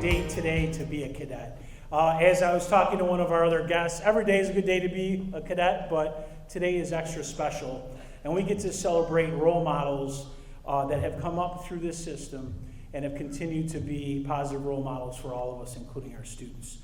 day today to be a cadet. As I was talking to one of our other guests, every day is a good day to be a cadet, but today is extra special. And we get to celebrate role models that have come up through this system and have continued to be positive role models for all of us, including our students.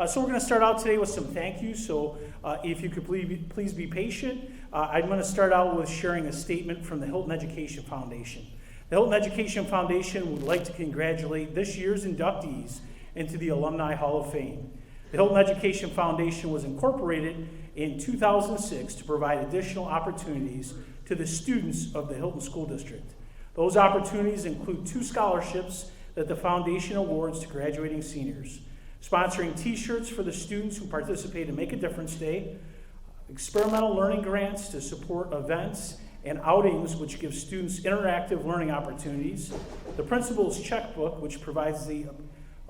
So we're going to start out today with some thank yous. So if you could please be patient. I'm going to start out with sharing a statement from the Hilton Education Foundation. The Hilton Education Foundation would like to congratulate this year's inductees into the Alumni Hall of Fame. The Hilton Education Foundation was incorporated in 2006 to provide additional opportunities to the students of the Hilton School District. Those opportunities include 2 scholarships that the foundation awards to graduating seniors, sponsoring t-shirts for the students who participate in Make a Difference Day, experimental learning grants to support events and outings which give students interactive learning opportunities, the principal's checkbook, which provides the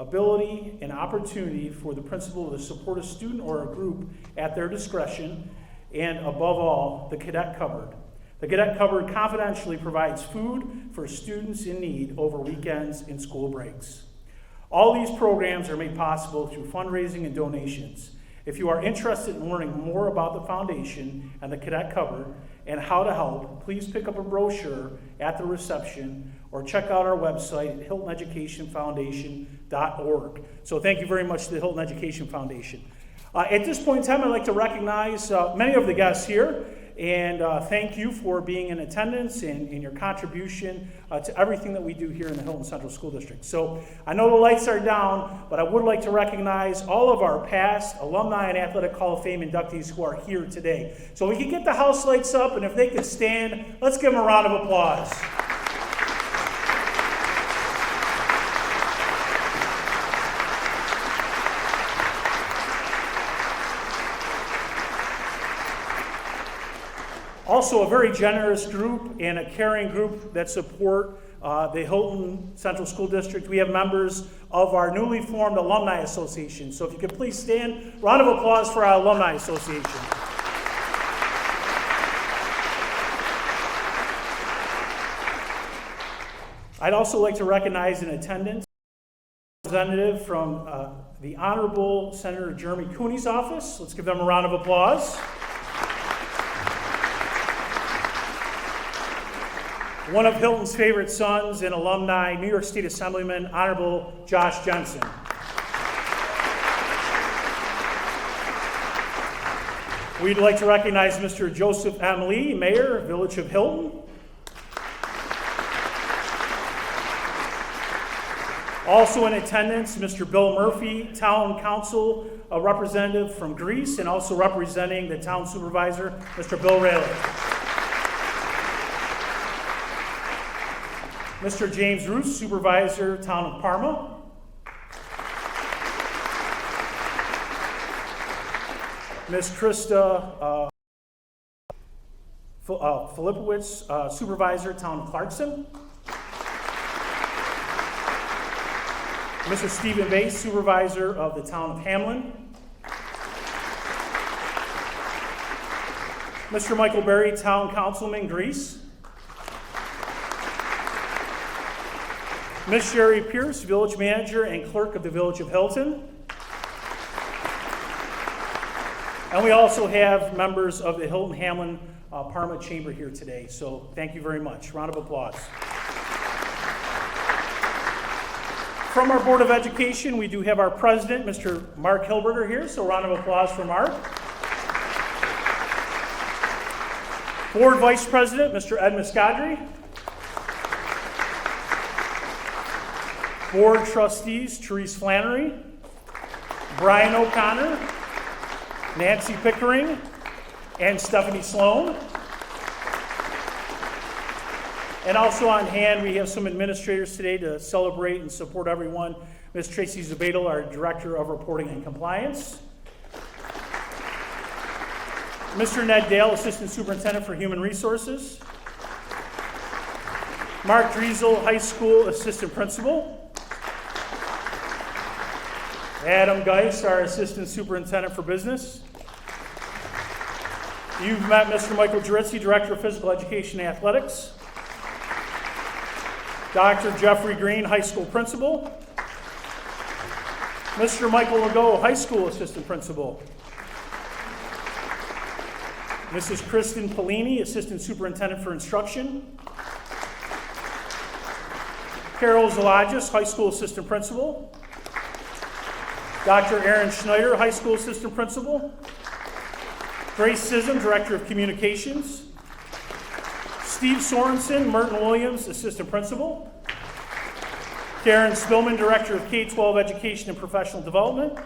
ability and opportunity for the principal to support a student or a group at their discretion, and above all, the cadet cupboard. The cadet cupboard confidentially provides food for students in need over weekends and school breaks. All these programs are made possible through fundraising and donations. If you are interested in learning more about the foundation and the cadet cupboard and how to help, please pick up a brochure at the reception or check out our website at hiltoneducationfoundation.org. So thank you very much to the Hilton Education Foundation. At this point in time, I'd like to recognize many of the guests here and thank you for being in attendance and your contribution to everything that we do here in the Hilton Central School District. So I know the lights are down, but I would like to recognize all of our past Alumni and Athletic Hall of Fame inductees who are here today. So we can get the house lights up, and if they could stand, let's give them a round of applause. Also, a very generous group and a caring group that support the Hilton Central School District. We have members of our newly formed Alumni Association. So if you could please stand, round of applause for our Alumni Association. I'd also like to recognize in attendance a representative from the Honorable Senator Jeremy Cooney's office. Let's give them a round of applause. One of Hilton's favorite sons and alumni, New York State Assemblyman, Honorable Josh Jensen. We'd like to recognize Mr. Joseph M. Lee, Mayor, Village of Hilton. Also in attendance, Mr. Bill Murphy, Town Council representative from Greece, and also representing the Town Supervisor, Mr. Bill Rayleigh. Mr. James Roos, Supervisor, Town of Parma. Ms. Krista Filipowicz, Supervisor, Town of Clarkson. Mr. Stephen Bass, Supervisor of the Town of Hamlin. Mr. Michael Berry, Town Councilman, Greece. Ms. Sherry Pierce, Village Manager and Clerk of the Village of Hilton. And we also have members of the Hilton Hamlin Parma Chamber here today. So thank you very much. Round of applause. From our Board of Education, we do have our President, Mr. Mark Hilberger here. So round of applause for Mark. Board Vice President, Mr. Ed Muscadri. Board Trustees, Therese Flannery, Brian O'Connor, Nancy Pickering, and Stephanie Sloan. And also on hand, we have some administrators today to celebrate and support everyone. Ms. Tracy Zabadel, our Director of Reporting and Compliance. Mr. Ned Dale, Assistant Superintendent for Human Resources. Mark Driesel, High School Assistant Principal. Adam Geist, our Assistant Superintendent for Business. You've met Mr. Michael Geritzi, Director of Physical Education and Athletics. Dr. Jeffrey Green, High School Principal. Mr. Michael Legault, High School Assistant Principal. Mrs. Kristen Pellini, Assistant Superintendent for Instruction. Carol Zalagis, High School Assistant Principal. Dr. Aaron Schneider, High School Assistant Principal. Grace Sism, Director of Communications. Steve Sorensen, Merton Williams, Assistant Principal. Karen Spillman, Director of K-12 Education and Professional Development.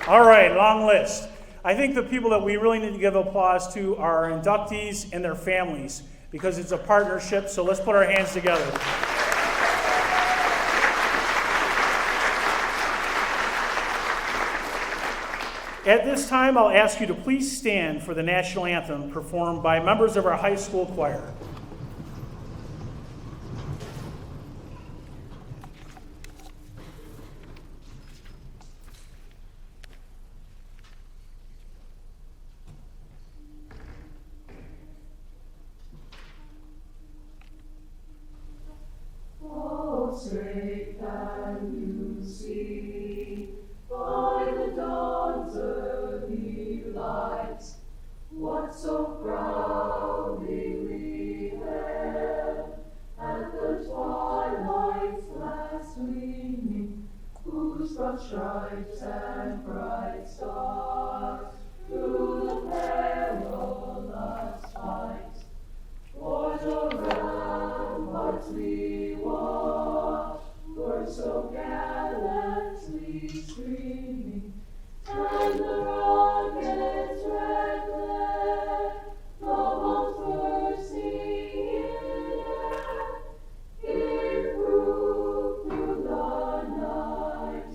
All right, long list. I think the people that we really need to give applause to are our inductees and their families, because it's a partnership, so let's put our hands together. At this time, I'll ask you to please stand for the national anthem performed by members of our high school choir. Straight can you see by the dawn's early light what so proudly we hailed at the twilight's last gleaming, whose broad stripes and bright stars through the perilous fight for the ramparts we watched were so gallantly streaming, and the rocket's red glare from all thirsty air gave proof through the night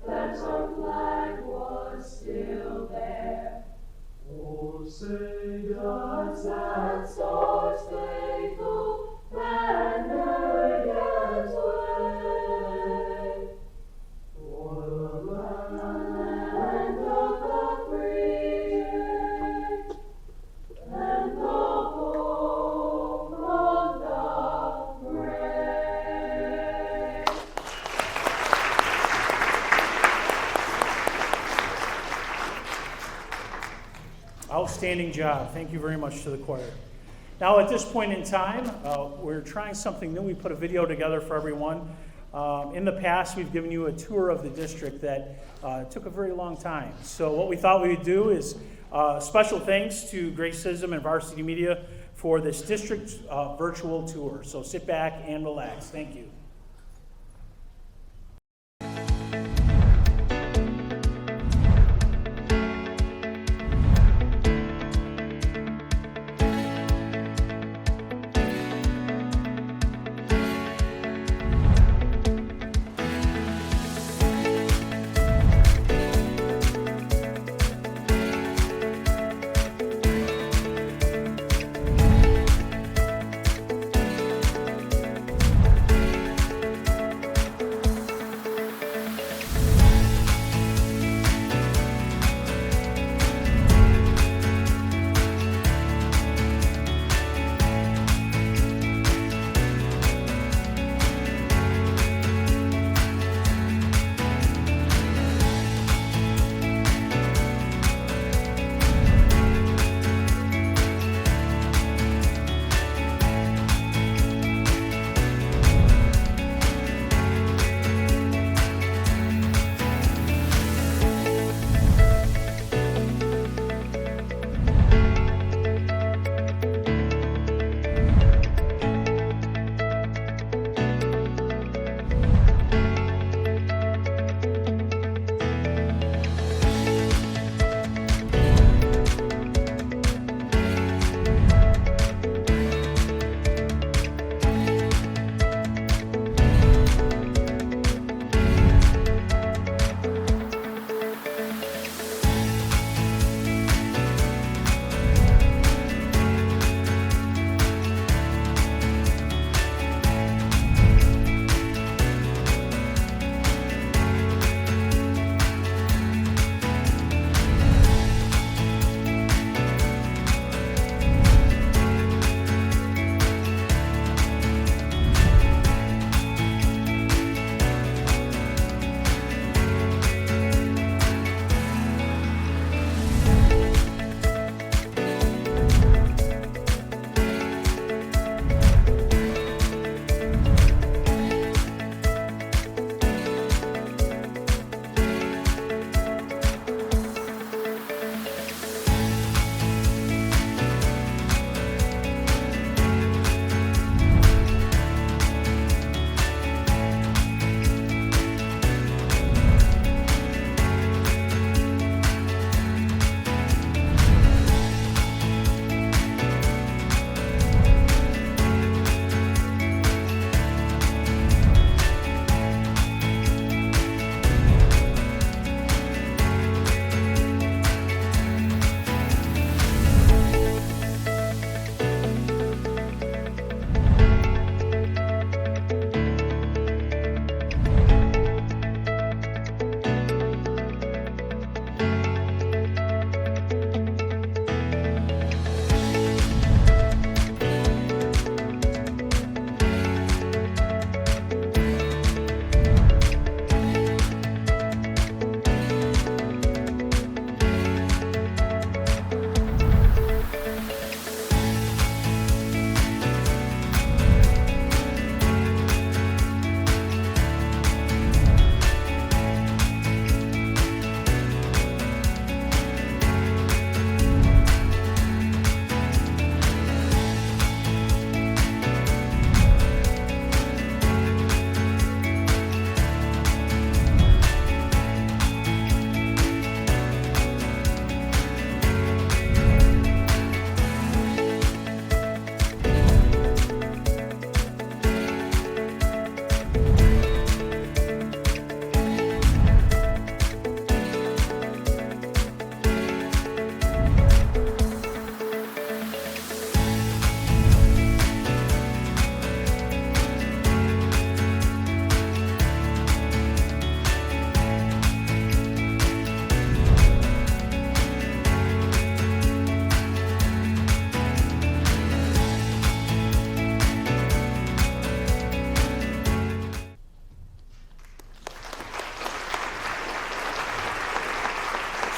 that our flag was still there. Oh, say does that star's faithful banner yet wave for the land of the free and the home of the brave? Outstanding job. Thank you very much to the choir. Now, at this point in time, we're trying something new. We put a video together for everyone. In the past, we've given you a tour of the district that took a very long time. So what we thought we would do is special thanks to Grace Sism and Varsity Media for this district virtual tour. So sit back and relax. Thank you.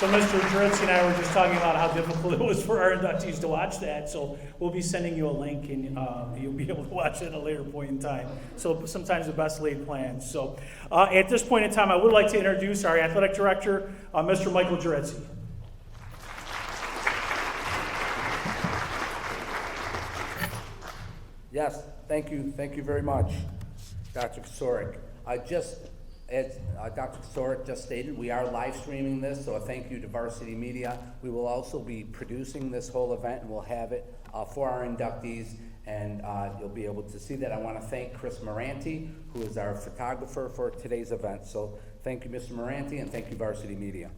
So Mr. Dritz and I were just talking about how difficult it was for our inductees to watch that. So we'll be sending you a link, and you'll be able to watch it at a later point in time. So sometimes the best laid plans. So at this point in time, I would like to introduce our athletic director, Mr. Michael Dritz. Yes, thank you very much, Dr. Kosorik. As Dr. Kosorik just stated, we are live streaming this, so a thank you to Varsity Media. We will also be producing this whole event, and we'll have it for our inductees, and you'll be able to see that. I want to thank Chris Moranti, who is our photographer for today's event. So thank you, Mr. Moranti, and thank you, Varsity Media.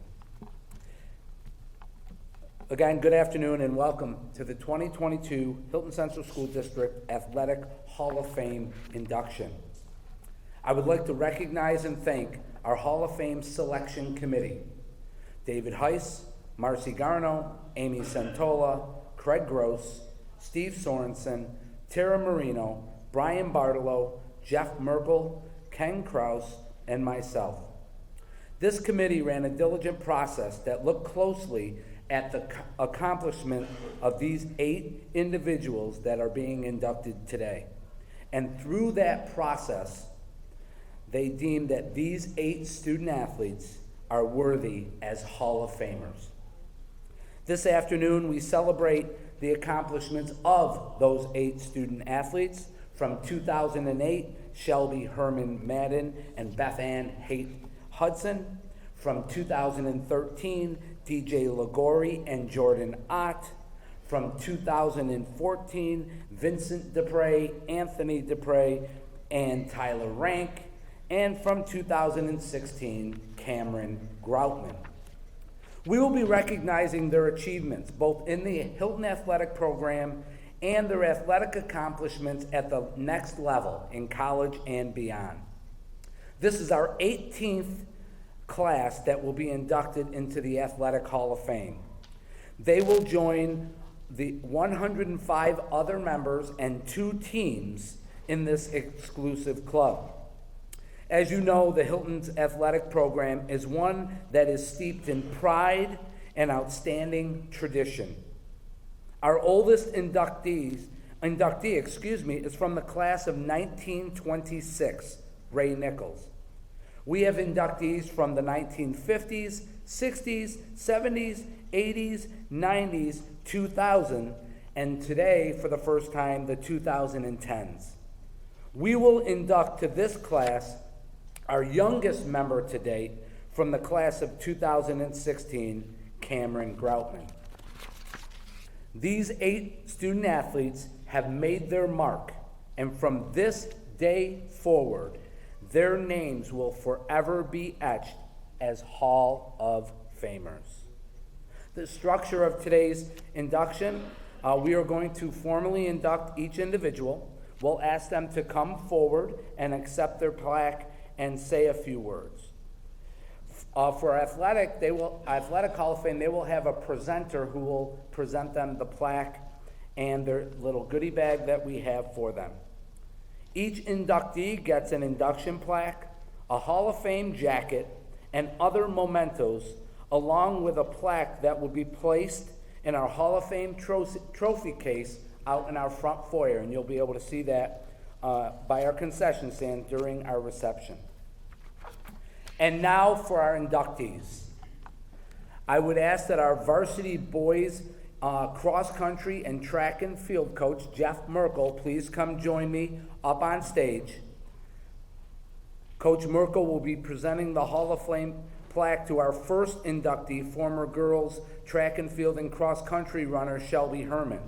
Again, good afternoon and welcome to the 2022 Hilton Central School District Athletic Hall of Fame induction. I would like to recognize and thank our Hall of Fame Selection Committee: David Heiss, Marcy Garno, Amy Santola, Craig Gross, Steve Sorensen, Tara Marino, Brian Bartolo, Jeff Merkel, Ken Kraus, and myself. This committee ran a diligent process that looked closely at the accomplishment of these 8 individuals that are being inducted today. And through that process, they deemed that these 8 student athletes are worthy as Hall of Famers. This afternoon, we celebrate the accomplishments of those 8 student athletes. From 2008, Shelby Herman Madden and Beth Ann Haight Hudson. From 2013, DJ Ligori and Jordan Ott. From 2014, Vincent Dupre, Anthony Dupre, and Tyler Rank. And from 2016, Cameron Groutman. We will be recognizing their achievements both in the Hilton Athletic Program and their athletic accomplishments at the next level in college and beyond. This is our 18th class that will be inducted into the Athletic Hall of Fame. They will join the 105 other members and 2 teams in this exclusive club. As you know, the Hilton's athletic program is one that is steeped in pride and outstanding tradition. Our oldest inductee, is from the class of 1926, Ray Nichols. We have inductees from the 1950s, 60s, 70s, 80s, 90s, 2000, and today, for the first time, the 2010s. We will induct to this class our youngest member to date from the class of 2016, Cameron Groutman. These 8 student athletes have made their mark, and from this day forward, their names will forever be etched as Hall of Famers. The structure of today's induction, we are going to formally induct each individual. We'll ask them to come forward and accept their plaque and say a few words. For Athletic Hall of Fame, they will have a presenter who will present them the plaque and their little goodie bag that we have for them. Each inductee gets an induction plaque, a Hall of Fame jacket, and other mementos, along with a plaque that will be placed in our Hall of Fame trophy case out in our front foyer, and you'll be able to see that by our concession stand during our reception. And now for our inductees. I would ask that our varsity boys cross country and track and field coach, Jeff Merkel, please come join me up on stage. Coach Merkel will be presenting the Hall of Fame plaque to our first inductee, former girls track and field and cross country runner, Shelby Herman.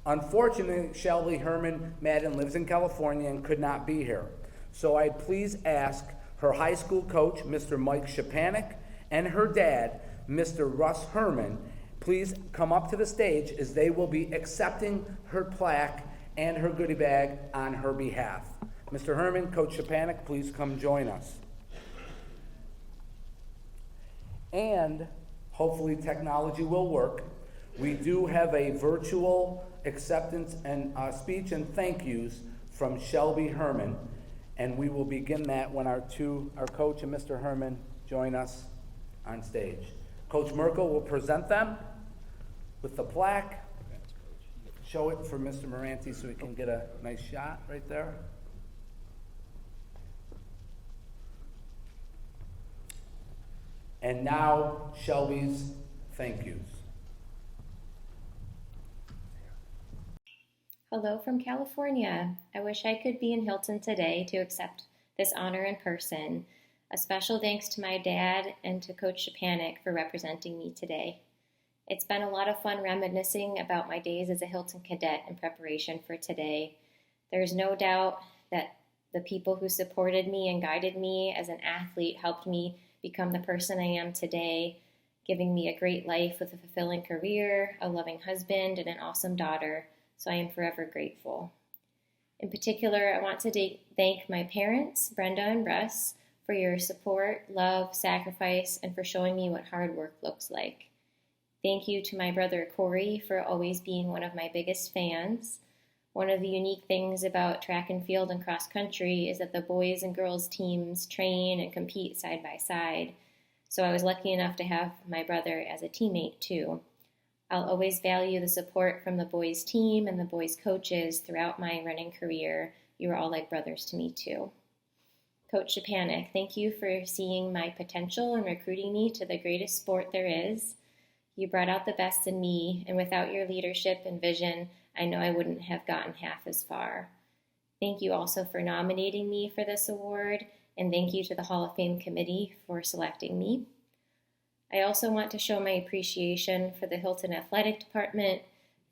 Unfortunately, Shelby Herman Madden lives in California and could not be here. So I please ask her high school coach, Mr. Mike Shapanik, and her dad, Mr. Russ Herman, please come up to the stage as they will be accepting her plaque and her goodie bag on her behalf. Mr. Herman, Coach Shapanik, please come join us. And hopefully technology will work. We do have a virtual acceptance and speech and thank yous from Shelby Herman, and we will begin that when our coach and Mr. Herman join us on stage. Coach Merkel will present them with the plaque. Show it for Mr. Moranti so we can get a nice shot right there. And now Shelby's thank yous. Hello from California. I wish I could be in Hilton today to accept this honor in person. A special thanks to my dad and to Coach Shapanik for representing me today. It's been a lot of fun reminiscing about my days as a Hilton cadet in preparation for today. There's no doubt that the people who supported me and guided me as an athlete helped me become the person I am today, giving me a great life with a fulfilling career, a loving husband, and an awesome daughter. So I am forever grateful. In particular, I want to thank my parents, Brenda and Russ, for your support, love, sacrifice, and for showing me what hard work looks like. Thank you to my brother Corey for always being one of my biggest fans. One of the unique things about track and field and cross country is that the boys and girls teams train and compete side by side. So I was lucky enough to have my brother as a teammate too. I'll always value the support from the boys team and the boys coaches throughout my running career. You were all like brothers to me too. Coach Shapanik, thank you for seeing my potential and recruiting me to the greatest sport there is. You brought out the best in me, and without your leadership and vision, I know I wouldn't have gotten half as far. Thank you also for nominating me for this award, and thank you to the Hall of Fame committee for selecting me. I also want to show my appreciation for the Hilton Athletic Department,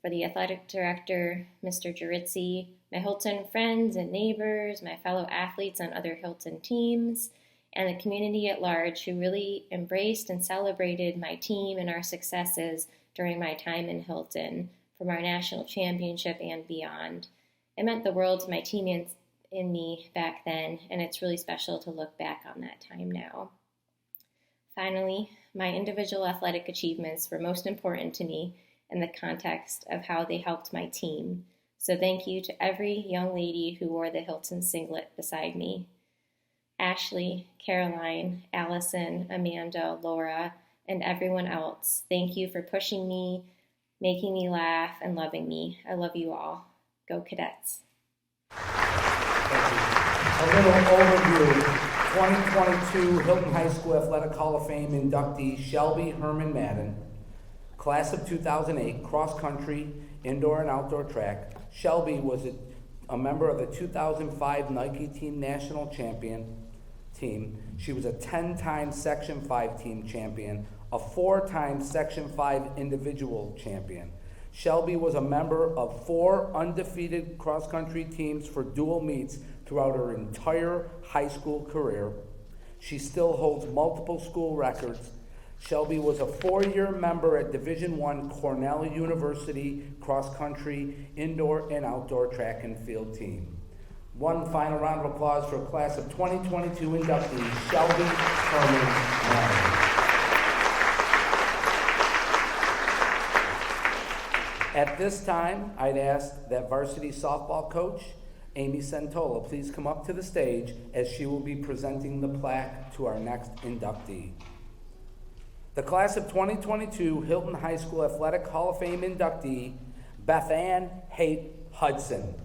for the athletic director, Mr. Jurizzi, my Hilton friends and neighbors, my fellow athletes on other Hilton teams, and the community at large who really embraced and celebrated my team and our successes during my time in Hilton, from our national championship and beyond. It meant the world to my teammates and me back then, and it's really special to look back on that time now. Finally, my individual athletic achievements were most important to me in the context of how they helped my team. So thank you to every young lady who wore the Hilton singlet beside me. Ashley, Caroline, Allison, Amanda, Laura, and everyone else, thank you for pushing me, making me laugh, and loving me. I love you all. Go Cadets. A little overview. 2022 Hilton High School Athletic Hall of Fame inductee Shelby Herman Madden, class of 2008, cross country, indoor and outdoor track. Shelby was a member of the 2005 Nike Team National Champion team. She was a 10-time Section 5 team champion, a 4-time Section 5 individual champion. Shelby was a member of 4 undefeated cross-country teams for dual meets throughout her entire high school career. She still holds multiple school records. Shelby was a 4-year member at Division I Cornell University cross-country, indoor and outdoor track and field team. One final round of applause for class of 2022 inductee Shelby Herman Madden. At this time, I'd ask that varsity softball coach, Amy Santola, please come up to the stage as she will be presenting the plaque to our next inductee. The class of 2022 Hilton High School Athletic Hall of Fame inductee, Beth Ann Haight Hudson.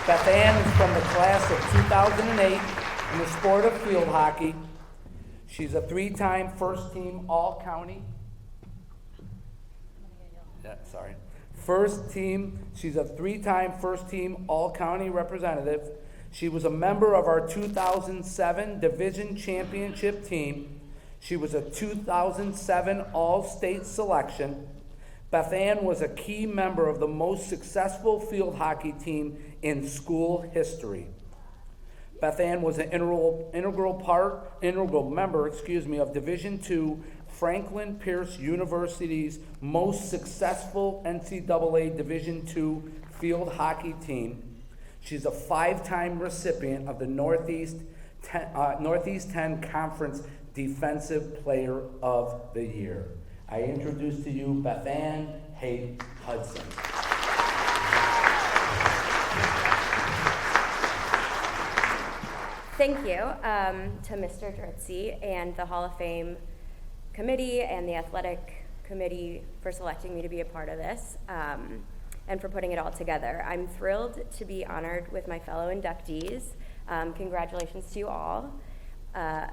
Beth Ann is from the class of 2008 in the sport of field hockey. She's a 3-time first-team All-County. She's a 3-time first-team All-County representative. She was a member of our 2007 Division Championship team. She was a 2007 All-State selection. Beth Ann was a key member of the most successful field hockey team in school history. Beth Ann was an integral member of Division II Franklin Pierce University's most successful NCAA Division II field hockey team. She's a 5-time recipient of the Northeast 10 Conference Defensive Player of the Year. I introduce to you Beth Ann Haight Hudson. Thank you to Mr. Dritzy and the Hall of Fame committee and the athletic committee for selecting me to be a part of this and for putting it all together. I'm thrilled to be honored with my fellow inductees. Congratulations to you all. I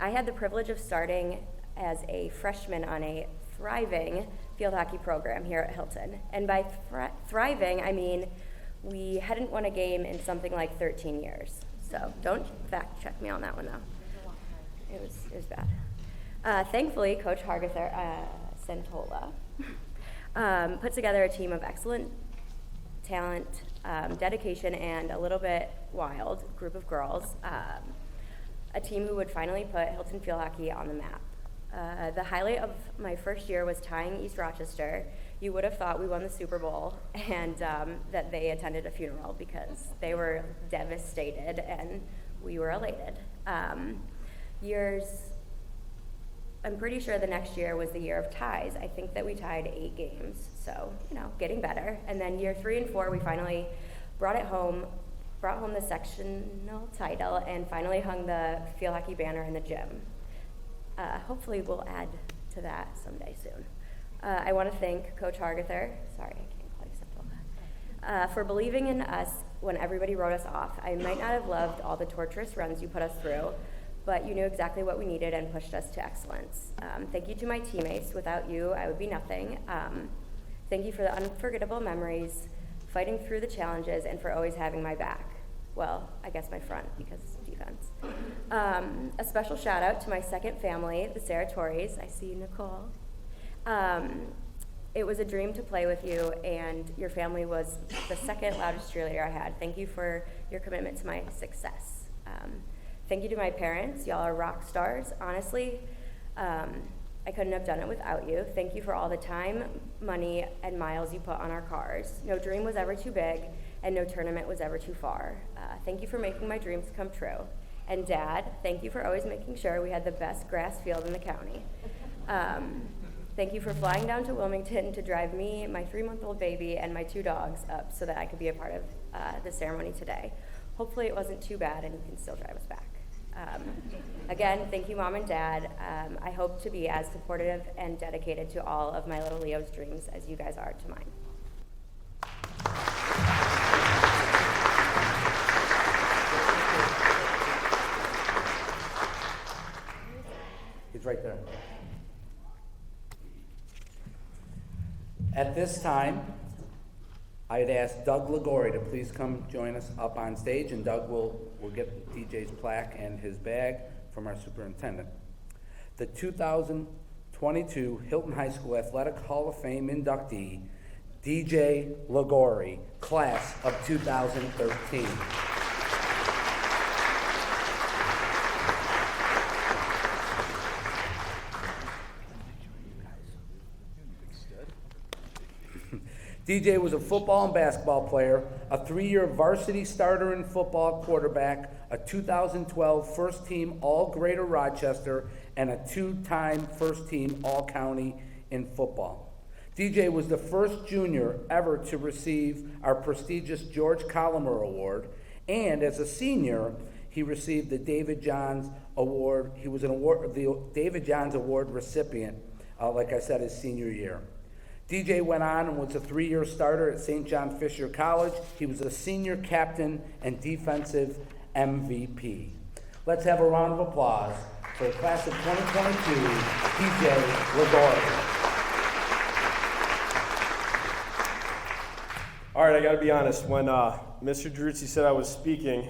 had the privilege of starting as a freshman on a thriving field hockey program here at Hilton. And by thriving, I mean we hadn't won a game in something like 13 years. So don't fact check me on that one though. It was bad. Thankfully, Coach Hargather, Santola, put together a team of excellent talent, dedication, and a little bit wild group of girls. A team who would finally put Hilton field hockey on the map. The highlight of my first year was tying East Rochester. You would have thought we won the Super Bowl and that they attended a funeral because they were devastated and we were elated. I'm pretty sure the next year was the year of ties. I think that we tied 8 games, so, getting better. And then year 3 and 4, we finally brought home the sectional title and finally hung the field hockey banner in the gym. Hopefully we'll add to that someday soon. I want to thank Coach Hargather, sorry, I can't call you Santola, for believing in us when everybody wrote us off. I might not have loved all the torturous runs you put us through, but you knew exactly what we needed and pushed us to excellence. Thank you to my teammates. Without you, I would be nothing. Thank you for the unforgettable memories, fighting through the challenges, and for always having my back. Well, I guess my front, because defense. A special shout out to my second family, the Saratoris. I see Nicole. It was a dream to play with you, and your family was the second loudest cheerleader I had. Thank you for your commitment to my success. Thank you to my parents. Y'all are rock stars. Honestly, I couldn't have done it without you. Thank you for all the time, money, and miles you put on our cars. No dream was ever too big, and no tournament was ever too far. Thank you for making my dreams come true. And Dad, thank you for always making sure we had the best grass field in the county. Thank you for flying down to Wilmington to drive me, my 3-month-old baby, and my 2 dogs up so that I could be a part of the ceremony today. Hopefully it wasn't too bad and you can still drive us back. Again, thank you, Mom and Dad. I hope to be as supportive and dedicated to all of my little Leo's dreams as you guys are to mine. He's right there. At this time, I'd ask Doug Ligori to please come join us up on stage, and Doug will get DJ's plaque and his bag from our superintendent. The 2022 Hilton High School Athletic Hall of Fame inductee, DJ Ligori, class of 2013. DJ was a football and basketball player, a 3-year varsity starter in football, quarterback, a 2012 first team All-Greater Rochester, and a 2-time first team All-County in football. DJ was the first junior ever to receive our prestigious George Colomer Award, and as a senior, he received the David Johns Award. He was the David Johns Award recipient, like I said, his senior year. DJ went on and was a 3-year starter at St. John Fisher College. He was a senior captain and defensive MVP. Let's have a round of applause for the class of 2022, DJ Ligori. All right, I got to be honest. When Mr. Druzzi said I was speaking,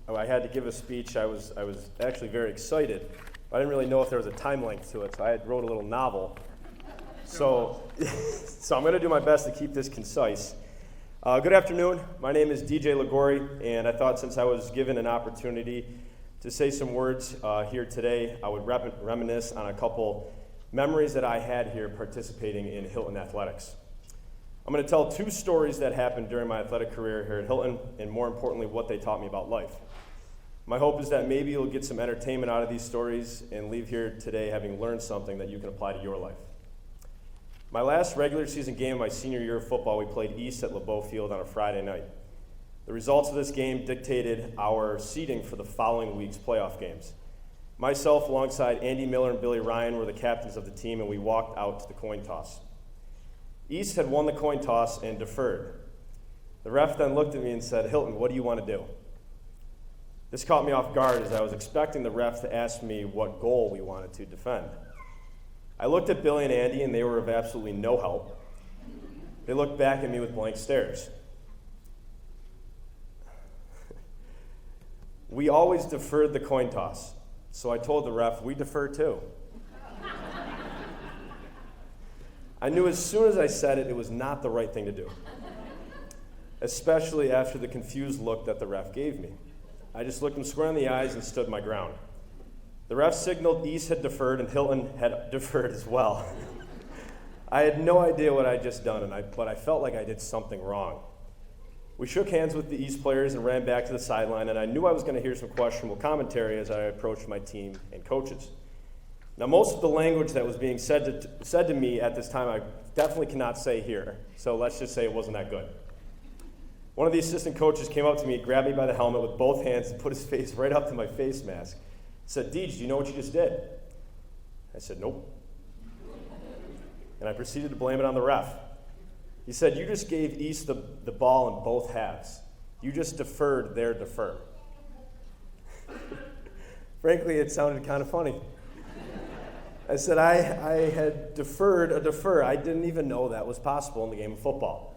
I had to give a speech. I was actually very excited. I didn't really know if there was a time length to it, so I wrote a little novel. So I'm going to do my best to keep this concise. Good afternoon. My name is DJ Ligori, and I thought since I was given an opportunity to say some words here today, I would reminisce on a couple memories that I had here participating in Hilton athletics. I'm going to tell 2 stories that happened during my athletic career here at Hilton, and more importantly, what they taught me about life. My hope is that maybe you'll get some entertainment out of these stories and leave here today having learned something that you can apply to your life. My last regular season game of my senior year of football, we played East at LeBeau Field on a Friday night. The results of this game dictated our seeding for the following week's playoff games. Myself, alongside Andy Miller and Billy Ryan, were the captains of the team, and we walked out to the coin toss. East had won the coin toss and deferred. The ref then looked at me and said, "Hilton, what do you want to do?" This caught me off guard, as I was expecting the ref to ask me what goal we wanted to defend. I looked at Billy and Andy, and they were of absolutely no help. They looked back at me with blank stares. We always deferred the coin toss, so I told the ref, "We defer too." I knew as soon as I said it, it was not the right thing to do, especially after the confused look that the ref gave me. I just looked him square in the eyes and stood my ground. The ref signaled East had deferred and Hilton had deferred as well. I had no idea what I'd just done, but I felt like I did something wrong. We shook hands with the East players and ran back to the sideline, and I knew I was going to hear some questionable commentary as I approached my team and coaches. Now, most of the language that was being said to me at this time, I definitely cannot say here, so let's just say it wasn't that good. One of the assistant coaches came up to me, grabbed me by the helmet with both hands, and put his face right up to my face mask. He said, "Deej, do you know what you just did?" I said, "Nope." And I proceeded to blame it on the ref. He said, "You just gave East the ball in both halves. You just deferred their defer." Frankly, it sounded kind of funny. I said I had deferred a defer. I didn't even know that was possible in the game of football.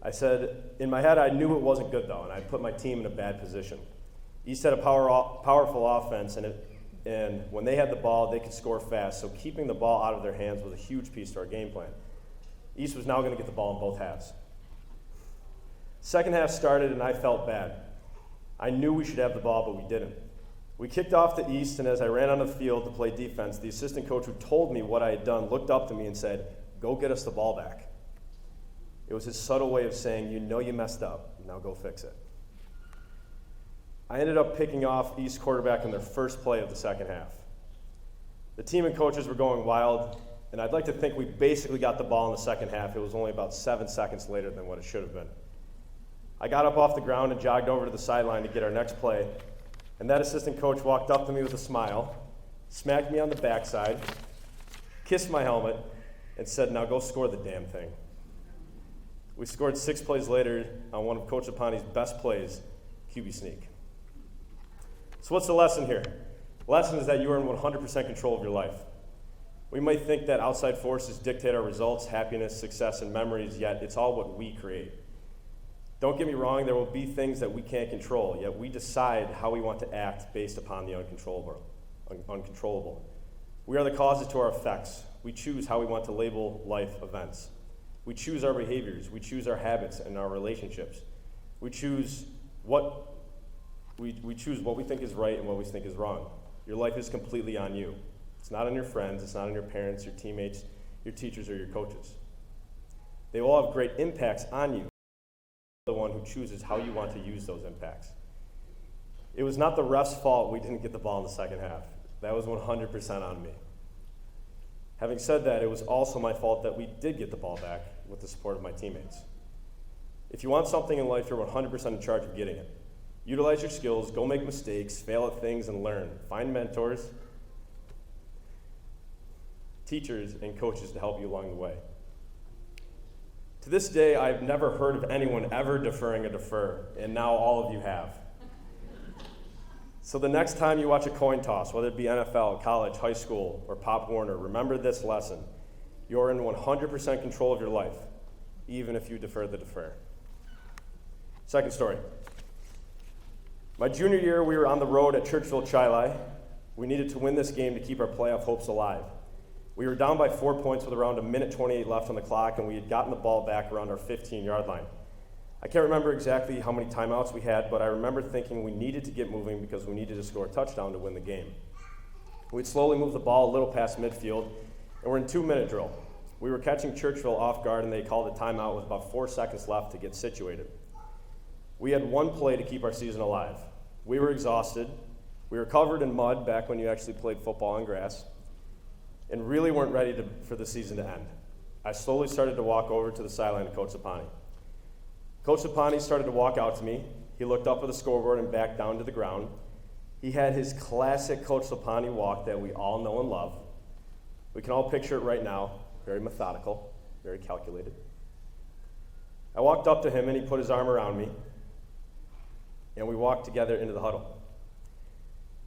I said, in my head, I knew it wasn't good, though, and I put my team in a bad position. East had a powerful offense, and when they had the ball, they could score fast, so keeping the ball out of their hands was a huge piece to our game plan. East was now going to get the ball in both halves. Second half started, and I felt bad. I knew we should have the ball, but we didn't. We kicked off to East, and as I ran on the field to play defense, the assistant coach who told me what I had done looked up to me and said, "Go get us the ball back." It was his subtle way of saying, "You know you messed up, now go fix it." I ended up picking off East quarterback in their first play of the second half. The team and coaches were going wild, and I'd like to think we basically got the ball in the second half. It was only about 7 seconds later than what it should have been. I got up off the ground and jogged over to the sideline to get our next play, and that assistant coach walked up to me with a smile, smacked me on the backside, kissed my helmet, and said, "Now go score the damn thing." We scored 6 plays later on one of Coach Apani's best plays, QB sneak. So what's the lesson here? The lesson is that you are in 100% control of your life. We might think that outside forces dictate our results, happiness, success, and memories, yet it's all what we create. Don't get me wrong, there will be things that we can't control, yet we decide how we want to act based upon the uncontrollable. We are the causes to our effects. We choose how we want to label life events. We choose our behaviors, we choose our habits and our relationships. We choose what we think is right and what we think is wrong. Your life is completely on you. It's not on your friends, it's not on your parents, your teammates, your teachers, or your coaches. They all have great impacts on you. You're the one who chooses how you want to use those impacts. It was not the ref's fault we didn't get the ball in the second half. That was 100% on me. Having said that, it was also my fault that we did get the ball back with the support of my teammates. If you want something in life, you're 100% in charge of getting it. Utilize your skills, go make mistakes, fail at things, and learn. Find mentors, teachers, and coaches to help you along the way. To this day, I've never heard of anyone ever deferring a defer, and now all of you have. So the next time you watch a coin toss, whether it be NFL, college, high school, or Pop Warner, remember this lesson. You're in 100% control of your life, even if you defer the defer. Second story. My junior year, we were on the road at Churchville Chili. We needed to win this game to keep our playoff hopes alive. We were down by 4 points with around 1:28 left on the clock, and we had gotten the ball back around our 15-yard line. I can't remember exactly how many timeouts we had, but I remember thinking we needed to get moving because we needed to score a touchdown to win the game. We'd slowly move the ball a little past midfield, and we're in 2-minute drill. We were catching Churchville off guard, and they called a timeout with about 4 seconds left to get situated. We had one play to keep our season alive. We were exhausted. We were covered in mud back when you actually played football on grass, and really weren't ready for the season to end. I slowly started to walk over to the sideline to Coach Apani. Coach Sapani started to walk out to me. He looked up at the scoreboard and back down to the ground. He had his classic Coach Sapani walk that we all know and love. We can all picture it right now, very methodical, very calculated. I walked up to him and he put his arm around me, and we walked together into the huddle.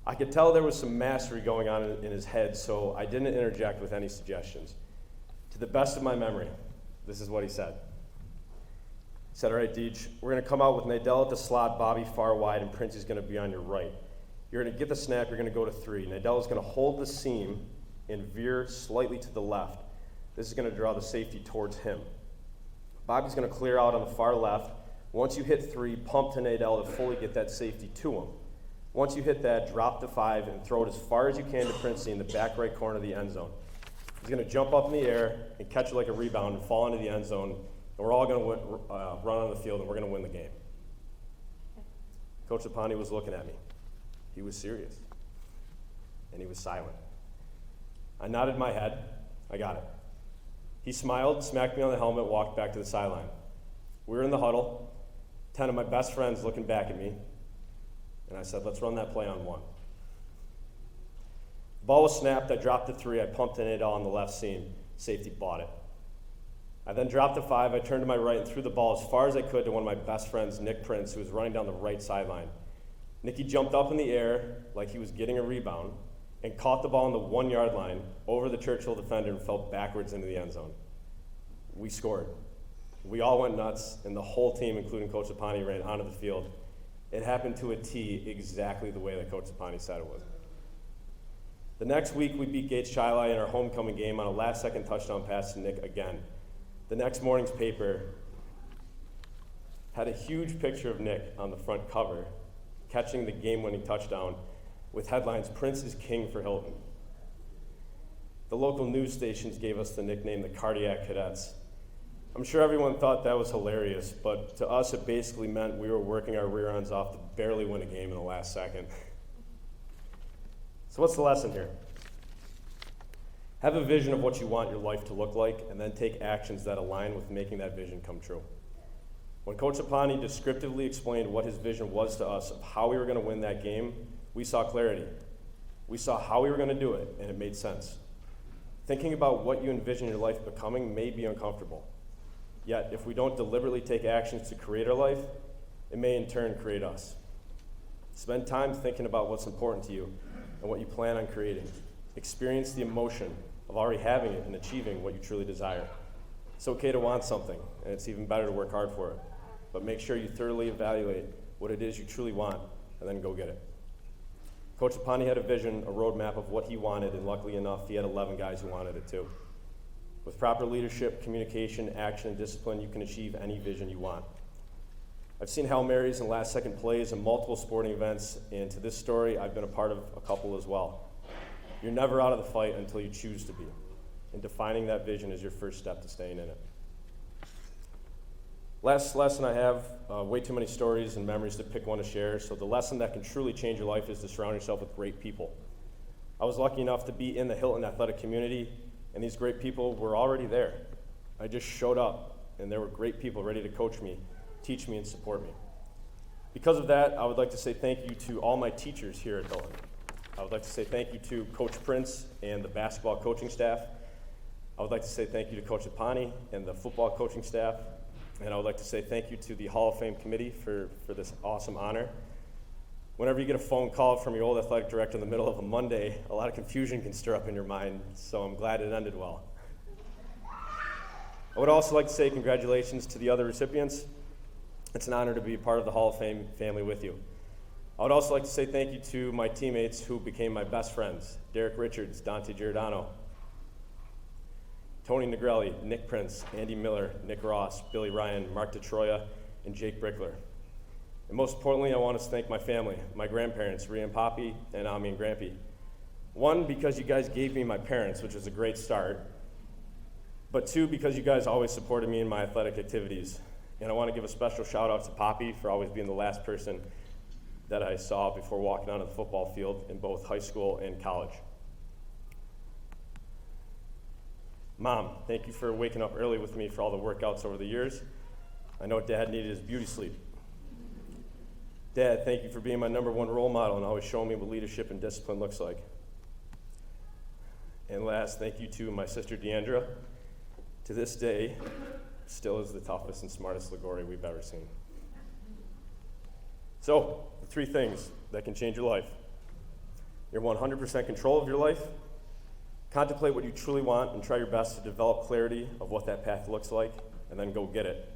I could tell there was some mastery going on in his head, so I didn't interject with any suggestions. To the best of my memory, this is what he said. He said, all right, Deej, we're going to come out with Nadell at the slot, Bobby far wide, and Princey's going to be on your right. You're going to get the snap, you're going to go to three. Nadell is going to hold the seam and veer slightly to the left. This is going to draw the safety towards him. Bobby's going to clear out on the far left. Once you hit three, pump to Nadell to fully get that safety to him. Once you hit that, drop to five and throw it as far as you can to Princey in the back right corner of the end zone. He's going to jump up in the air and catch it like a rebound and fall into the end zone, and we're all going to run on the field and we're going to win the game. Coach Sapani was looking at me. He was serious, and he was silent. I nodded my head. I got it. He smiled, smacked me on the helmet, walked back to the sideline. We were in the huddle, 10 of my best friends looking back at me, and I said, let's run that play on one. The ball was snapped, I dropped to three, I pumped in it on the left seam. Safety bought it. I then dropped to five, I turned to my right and threw the ball as far as I could to one of my best friends, Nick Prince, who was running down the right sideline. Nicky jumped up in the air like he was getting a rebound and caught the ball on the 1 yard line over the Churchill defender and fell backwards into the end zone. We scored. We all went nuts, and the whole team, including Coach Sapani, ran onto the field. It happened to a T exactly the way that Coach Sapani said it would. The next week, we beat Gates Chili in our homecoming game on a last-second touchdown pass to Nick again. The next morning's paper had a huge picture of Nick on the front cover, catching the game-winning touchdown with headlines, Prince is king for Hilton. The local news stations gave us the nickname the Cardiac Cadets. I'm sure everyone thought that was hilarious, but to us it basically meant we were working our rear ends off to barely win a game in the last second. So what's the lesson here? Have a vision of what you want your life to look like, and then take actions that align with making that vision come true. When Coach Sapani descriptively explained what his vision was to us of how we were going to win that game, we saw clarity. We saw how we were going to do it, and it made sense. Thinking about what you envision your life becoming may be uncomfortable. Yet, if we don't deliberately take actions to create our life, it may in turn create us. Spend time thinking about what's important to you and what you plan on creating. Experience the emotion of already having it and achieving what you truly desire. It's okay to want something, and it's even better to work hard for it. But make sure you thoroughly evaluate what it is you truly want, and then go get it. Coach Sapani had a vision, a roadmap of what he wanted, and luckily enough, he had 11 guys who wanted it too. With proper leadership, communication, action, and discipline, you can achieve any vision you want. I've seen Hail Marys and last-second plays in multiple sporting events, and to this story, I've been a part of a couple as well. You're never out of the fight until you choose to be, and defining that vision is your first step to staying in it. Last lesson I have, way too many stories and memories to pick one to share, so the lesson that can truly change your life is to surround yourself with great people. I was lucky enough to be in the Hilton athletic community, and these great people were already there. I just showed up, and there were great people ready to coach me, teach me, and support me. Because of that, I would like to say thank you to all my teachers here at Hilton. I would like to say thank you to Coach Prince and the basketball coaching staff. I would like to say thank you to Coach Sapani and the football coaching staff. And I would like to say thank you to the Hall of Fame committee for this awesome honor. Whenever you get a phone call from your old athletic director in the middle of a Monday, a lot of confusion can stir up in your mind, so I'm glad it ended well. I would also like to say congratulations to the other recipients. It's an honor to be a part of the Hall of Fame family with you. I would also like to say thank you to my teammates who became my best friends, Derek Richards, Dante Giordano, Tony Negrelli, Nick Prince, Andy Miller, Nick Ross, Billy Ryan, Mark DeTroya, and Jake Brickler. And most importantly, I want to thank my family, my grandparents, Rhea and Poppy, and Ami and Grampy. One, because you guys gave me my parents, which was a great start. But two, because you guys always supported me in my athletic activities. And I want to give a special shout out to Poppy for always being the last person that I saw before walking onto the football field in both high school and college. Mom, thank you for waking up early with me for all the workouts over the years. I know Dad needed his beauty sleep. Dad, thank you for being my number one role model and always showing me what leadership and discipline looks like. And last, thank you to my sister Deandra. To this day, still is the toughest and smartest Liguori we've ever seen. So, the 3 things that can change your life. You're 100% control of your life. Contemplate what you truly want and try your best to develop clarity of what that path looks like, and then go get it.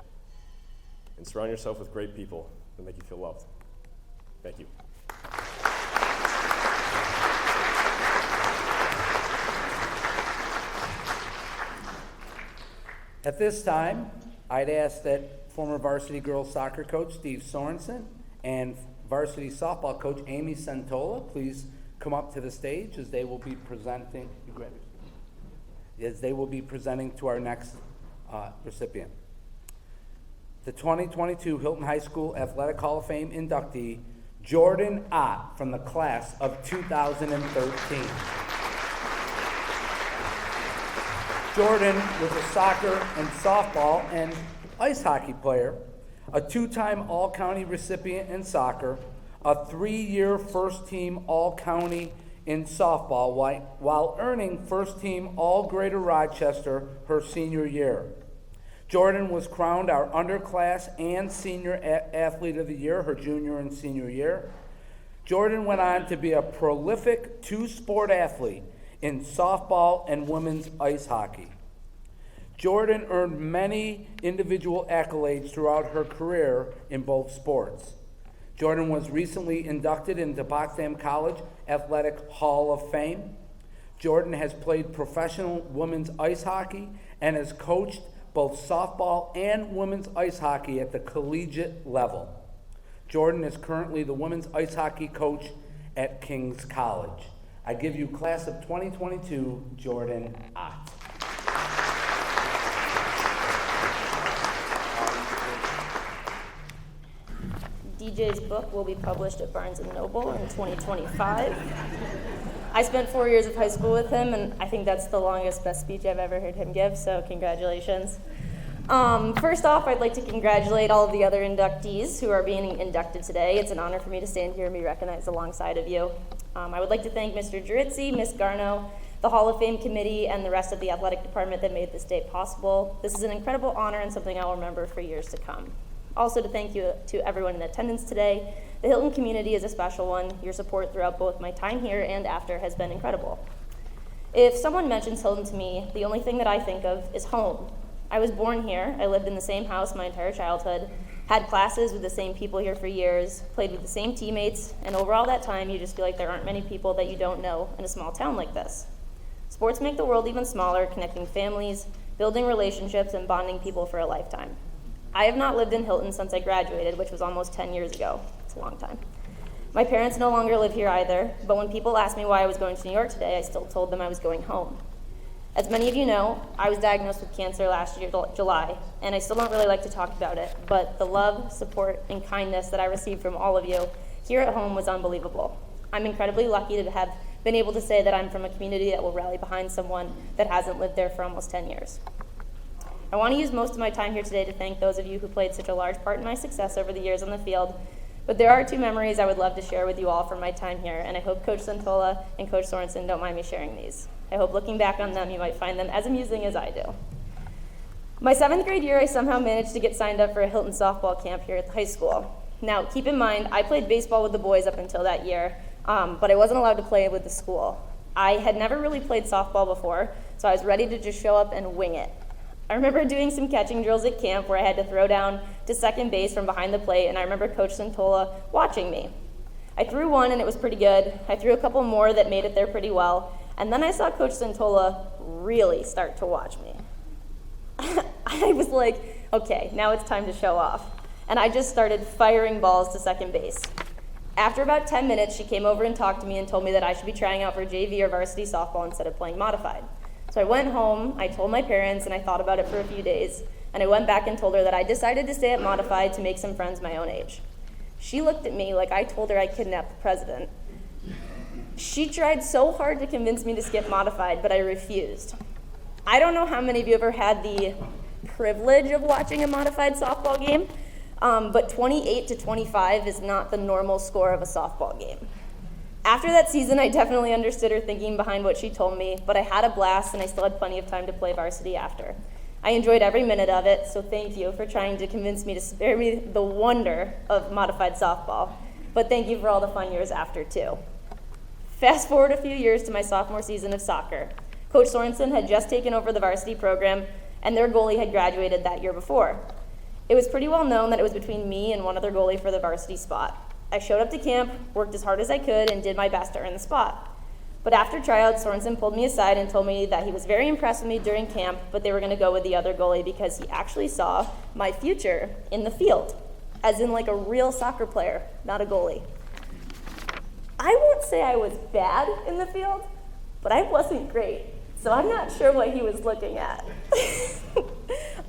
And surround yourself with great people that make you feel loved. Thank you. At this time, I'd ask that former varsity girls soccer coach Steve Sorensen and varsity softball coach Amy Santola please come up to the stage as they will be presenting. To our next recipient. The 2022 Hilton High School Athletic Hall of Fame inductee, Jordan Ott, from the class of 2013. Jordan was a soccer and softball and ice hockey player, a 2-time All-County recipient in soccer, a 3-year first-team All-County in softball, while earning first-team All-Greater Rochester her senior year. Jordan was crowned our underclass and senior athlete of the year her junior and senior year. Jordan went on to be a prolific 2-sport athlete in softball and women's ice hockey. Jordan earned many individual accolades throughout her career in both sports. Jordan was recently inducted into Potsdam College Athletic Hall of Fame. Jordan has played professional women's ice hockey and has coached both softball and women's ice hockey at the collegiate level. Jordan is currently the women's ice hockey coach at King's College. I give you class of 2022, Jordan Ott. DJ's book will be published at Barnes & Noble in 2025. I spent 4 years of high school with him, and I think that's the longest, best speech I've ever heard him give, so congratulations. First off, I'd like to congratulate all of the other inductees who are being inducted today. It's an honor for me to stand here and be recognized alongside of you. I would like to thank Mr. Drizzi, Ms. Garno, the Hall of Fame committee, and the rest of the athletic department that made this day possible. This is an incredible honor and something I'll remember for years to come. Also, to thank you to everyone in attendance today. The Hilton community is a special one. Your support throughout both my time here and after has been incredible. If someone mentions Hilton to me, the only thing that I think of is home. I was born here. I lived in the same house my entire childhood, had classes with the same people here for years, played with the same teammates, and over all that time, you just feel like there aren't many people that you don't know in a small town like this. Sports make the world even smaller, connecting families, building relationships, and bonding people for a lifetime. I have not lived in Hilton since I graduated, which was almost 10 years ago. It's a long time. My parents no longer live here either, but when people asked me why I was going to New York today, I still told them I was going home. As many of you know, I was diagnosed with cancer last year, July, and I still don't really like to talk about it, but the love, support, and kindness that I received from all of you here at home was unbelievable. I'm incredibly lucky to have been able to say that I'm from a community that will rally behind someone that hasn't lived there for almost 10 years. I want to use most of my time here today to thank those of you who played such a large part in my success over the years on the field, but there are 2 memories I would love to share with you all from my time here, and I hope Coach Santola and Coach Sorensen don't mind me sharing these. I hope looking back on them, you might find them as amusing as I do. My 7th grade year, I somehow managed to get signed up for a Hilton softball camp here at the high school. Now, keep in mind, I played baseball with the boys up until that year, but I wasn't allowed to play with the school. I had never really played softball before, so I was ready to just show up and wing it. I remember doing some catching drills at camp where I had to throw down to second base from behind the plate, and I remember Coach Santola watching me. I threw one, and it was pretty good. I threw a couple more that made it there pretty well, and then I saw Coach Santola really start to watch me. I was like, okay, now it's time to show off. And I just started firing balls to second base. After about 10 minutes, she came over and talked to me and told me that I should be trying out for JV or varsity softball instead of playing modified. So I went home, I told my parents, and I thought about it for a few days. And I went back and told her that I decided to stay at modified to make some friends my own age. She looked at me like I told her I kidnapped the president. She tried so hard to convince me to skip modified, but I refused. I don't know how many of you ever had the privilege of watching a modified softball game, but 28-25 is not the normal score of a softball game. After that season, I definitely understood her thinking behind what she told me, but I had a blast and I still had plenty of time to play varsity after. I enjoyed every minute of it, so thank you for trying to convince me to spare me the wonder of modified softball, but thank you for all the fun years after too. Fast forward a few years to my sophomore season of soccer. Coach Sorensen had just taken over the varsity program, and their goalie had graduated that year before. It was pretty well known that it was between me and one other goalie for the varsity spot. I showed up to camp, worked as hard as I could, and did my best to earn the spot. But after tryouts, Sorensen pulled me aside and told me that he was very impressed with me during camp, but they were going to go with the other goalie because he actually saw my future in the field, as in like a real soccer player, not a goalie. I won't say I was bad in the field, but I wasn't great, so I'm not sure what he was looking at.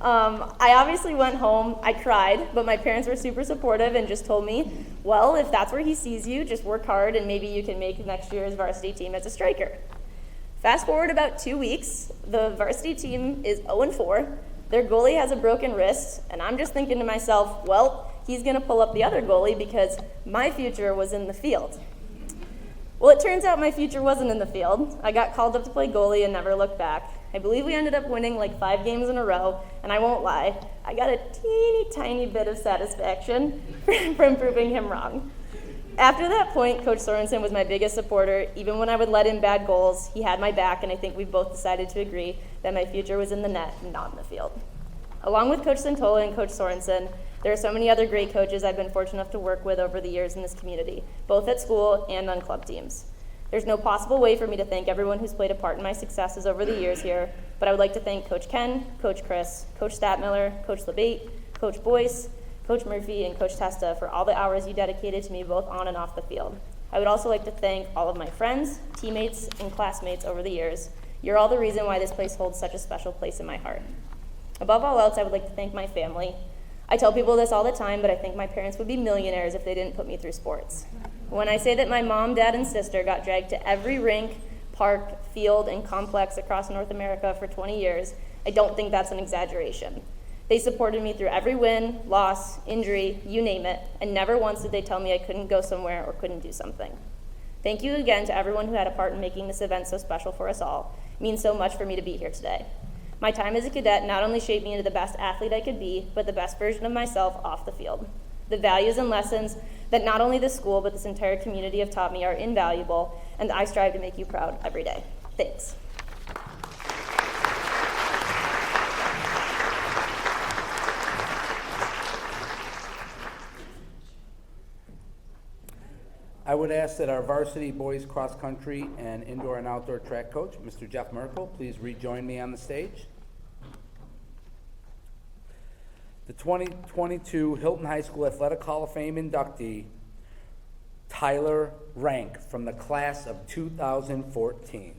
I obviously went home, I cried, but my parents were super supportive and just told me, well, if that's where he sees you, just work hard and maybe you can make next year's varsity team as a striker. Fast forward about 2 weeks, the varsity team is 0-4, their goalie has a broken wrist, and I'm just thinking to myself, well, he's gonna pull up the other goalie because my future was in the field. Well, it turns out my future wasn't in the field. I got called up to play goalie and never looked back. I believe we ended up winning like 5 games in a row, and I won't lie, I got a teeny tiny bit of satisfaction from proving him wrong. After that point, Coach Sorensen was my biggest supporter. Even when I would let in bad goals, he had my back, and I think we both decided to agree that my future was in the net and not in the field. Along with Coach Santola and Coach Sorensen, there are so many other great coaches I've been fortunate enough to work with over the years in this community, both at school and on club teams. There's no possible way for me to thank everyone who's played a part in my successes over the years here, but I would like to thank Coach Ken, Coach Chris, Coach Statmiller, Coach LeBate, Coach Boyce, Coach Murphy, and Coach Testa for all the hours you dedicated to me both on and off the field. I would also like to thank all of my friends, teammates, and classmates over the years. You're all the reason why this place holds such a special place in my heart. Above all else, I would like to thank my family. I tell people this all the time, but I think my parents would be millionaires if they didn't put me through sports. When I say that my mom, dad, and sister got dragged to every rink, park, field, and complex across North America for 20 years, I don't think that's an exaggeration. They supported me through every win, loss, injury, you name it, and never once did they tell me I couldn't go somewhere or couldn't do something. Thank you again to everyone who had a part in making this event so special for us all. It means so much for me to be here today. My time as a cadet not only shaped me into the best athlete I could be, but the best version of myself off the field. The values and lessons that not only this school, but this entire community have taught me are invaluable, and I strive to make you proud every day. Thanks. I would ask that our varsity boys cross country and indoor and outdoor track coach, Mr. Jeff Merkel, please rejoin me on the stage. The 2022 Hilton High School Athletic Hall of Fame inductee, Tyler Rank, from the class of 2014.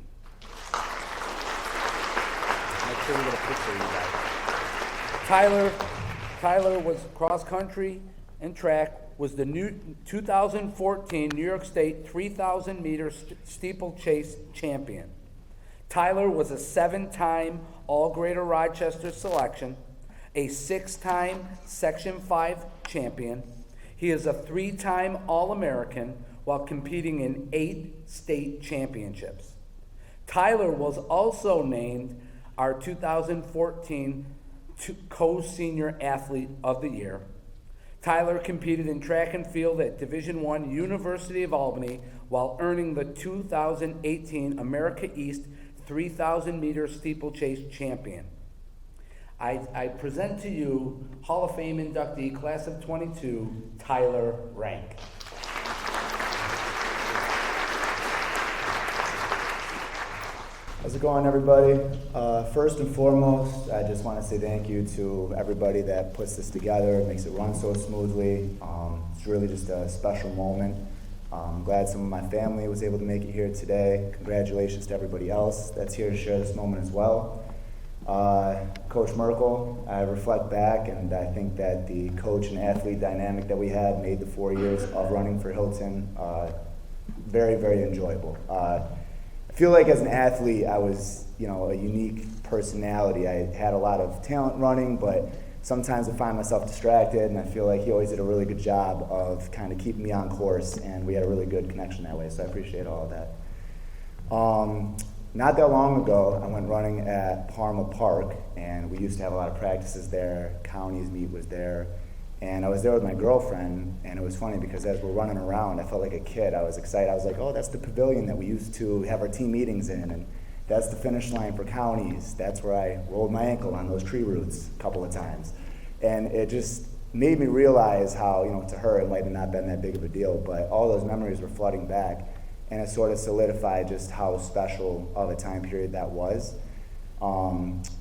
Make sure we get a picture of you guys. Tyler was cross country and track, was the new 2014 New York State 3,000 meter steeplechase champion. Tyler was a 7-time All-Greater Rochester selection, a 6-time Section 5 champion. He is a 3-time All-American while competing in 8 state championships. Tyler was also named our 2014 Co-Senior Athlete of the Year. Tyler competed in track and field at Division I University of Albany while earning the 2018 America East 3,000 meter steeplechase champion. I present to you Hall of Fame inductee, class of 22, Tyler Rank. How's it going, everybody? First and foremost, I just want to say thank you to everybody that puts this together, makes it run so smoothly. It's really just a special moment. I'm glad some of my family was able to make it here today. Congratulations to everybody else that's here to share this moment as well. Coach Merkel, I reflect back and I think that the coach and athlete dynamic that we had made the 4 years of running for Hilton very, very enjoyable. feel like as an athlete, I was, a unique personality. I had a lot of talent running, but sometimes I find myself distracted, and I feel like he always did a really good job of kind of keeping me on course, and we had a really good connection that way, so I appreciate all of that. Not that long ago, I went running at Parma Park, and we used to have a lot of practices there. Counties meet was there, and I was there with my girlfriend, and it was funny because as we're running around, I felt like a kid. I was excited. I was like, oh, that's the pavilion that we used to have our team meetings in, and that's the finish line for counties. That's where I rolled my ankle on those tree roots a couple of times. And it just made me realize how, to her it might have not been that big of a deal, but all those memories were flooding back. And it sort of solidified just how special of a time period that was.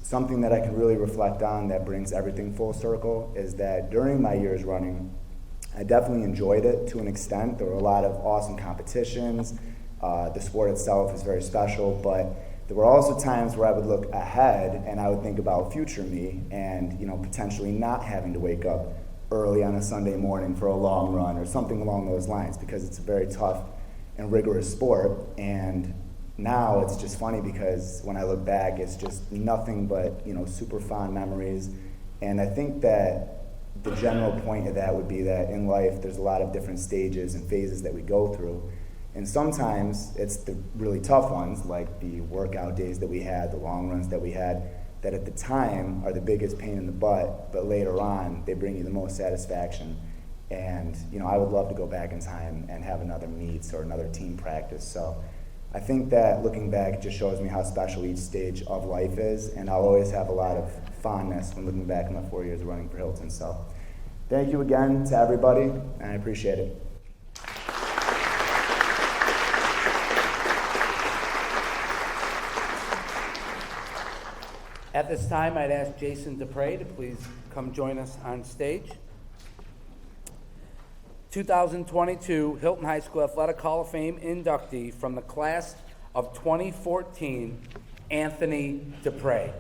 Something that I can really reflect on that brings everything full circle is that during my years running, I definitely enjoyed it to an extent. There were a lot of awesome competitions. The sport itself is very special, but there were also times where I would look ahead and I would think about future me and potentially not having to wake up early on a Sunday morning for a long run or something along those lines, because it's a very tough and rigorous sport. And now it's just funny because when I look back, it's just nothing but super fond memories. And I think that the general point of that would be that in life there's a lot of different stages and phases that we go through, and sometimes it's the really tough ones, like the workout days that we had, the long runs that we had, that at the time are the biggest pain in the butt, but later on they bring you the most satisfaction. And I would love to go back in time and have another meets or another team practice. So I think that looking back just shows me how special each stage of life is, and I'll always have a lot of fondness when looking back at my 4 years of running for Hilton. So thank you again to everybody, and I appreciate it. At this time, I'd ask Jason Dupre to please come join us on stage. 2022 Hilton High School Athletic Hall of Fame inductee from the class of 2014, Anthony Dupre.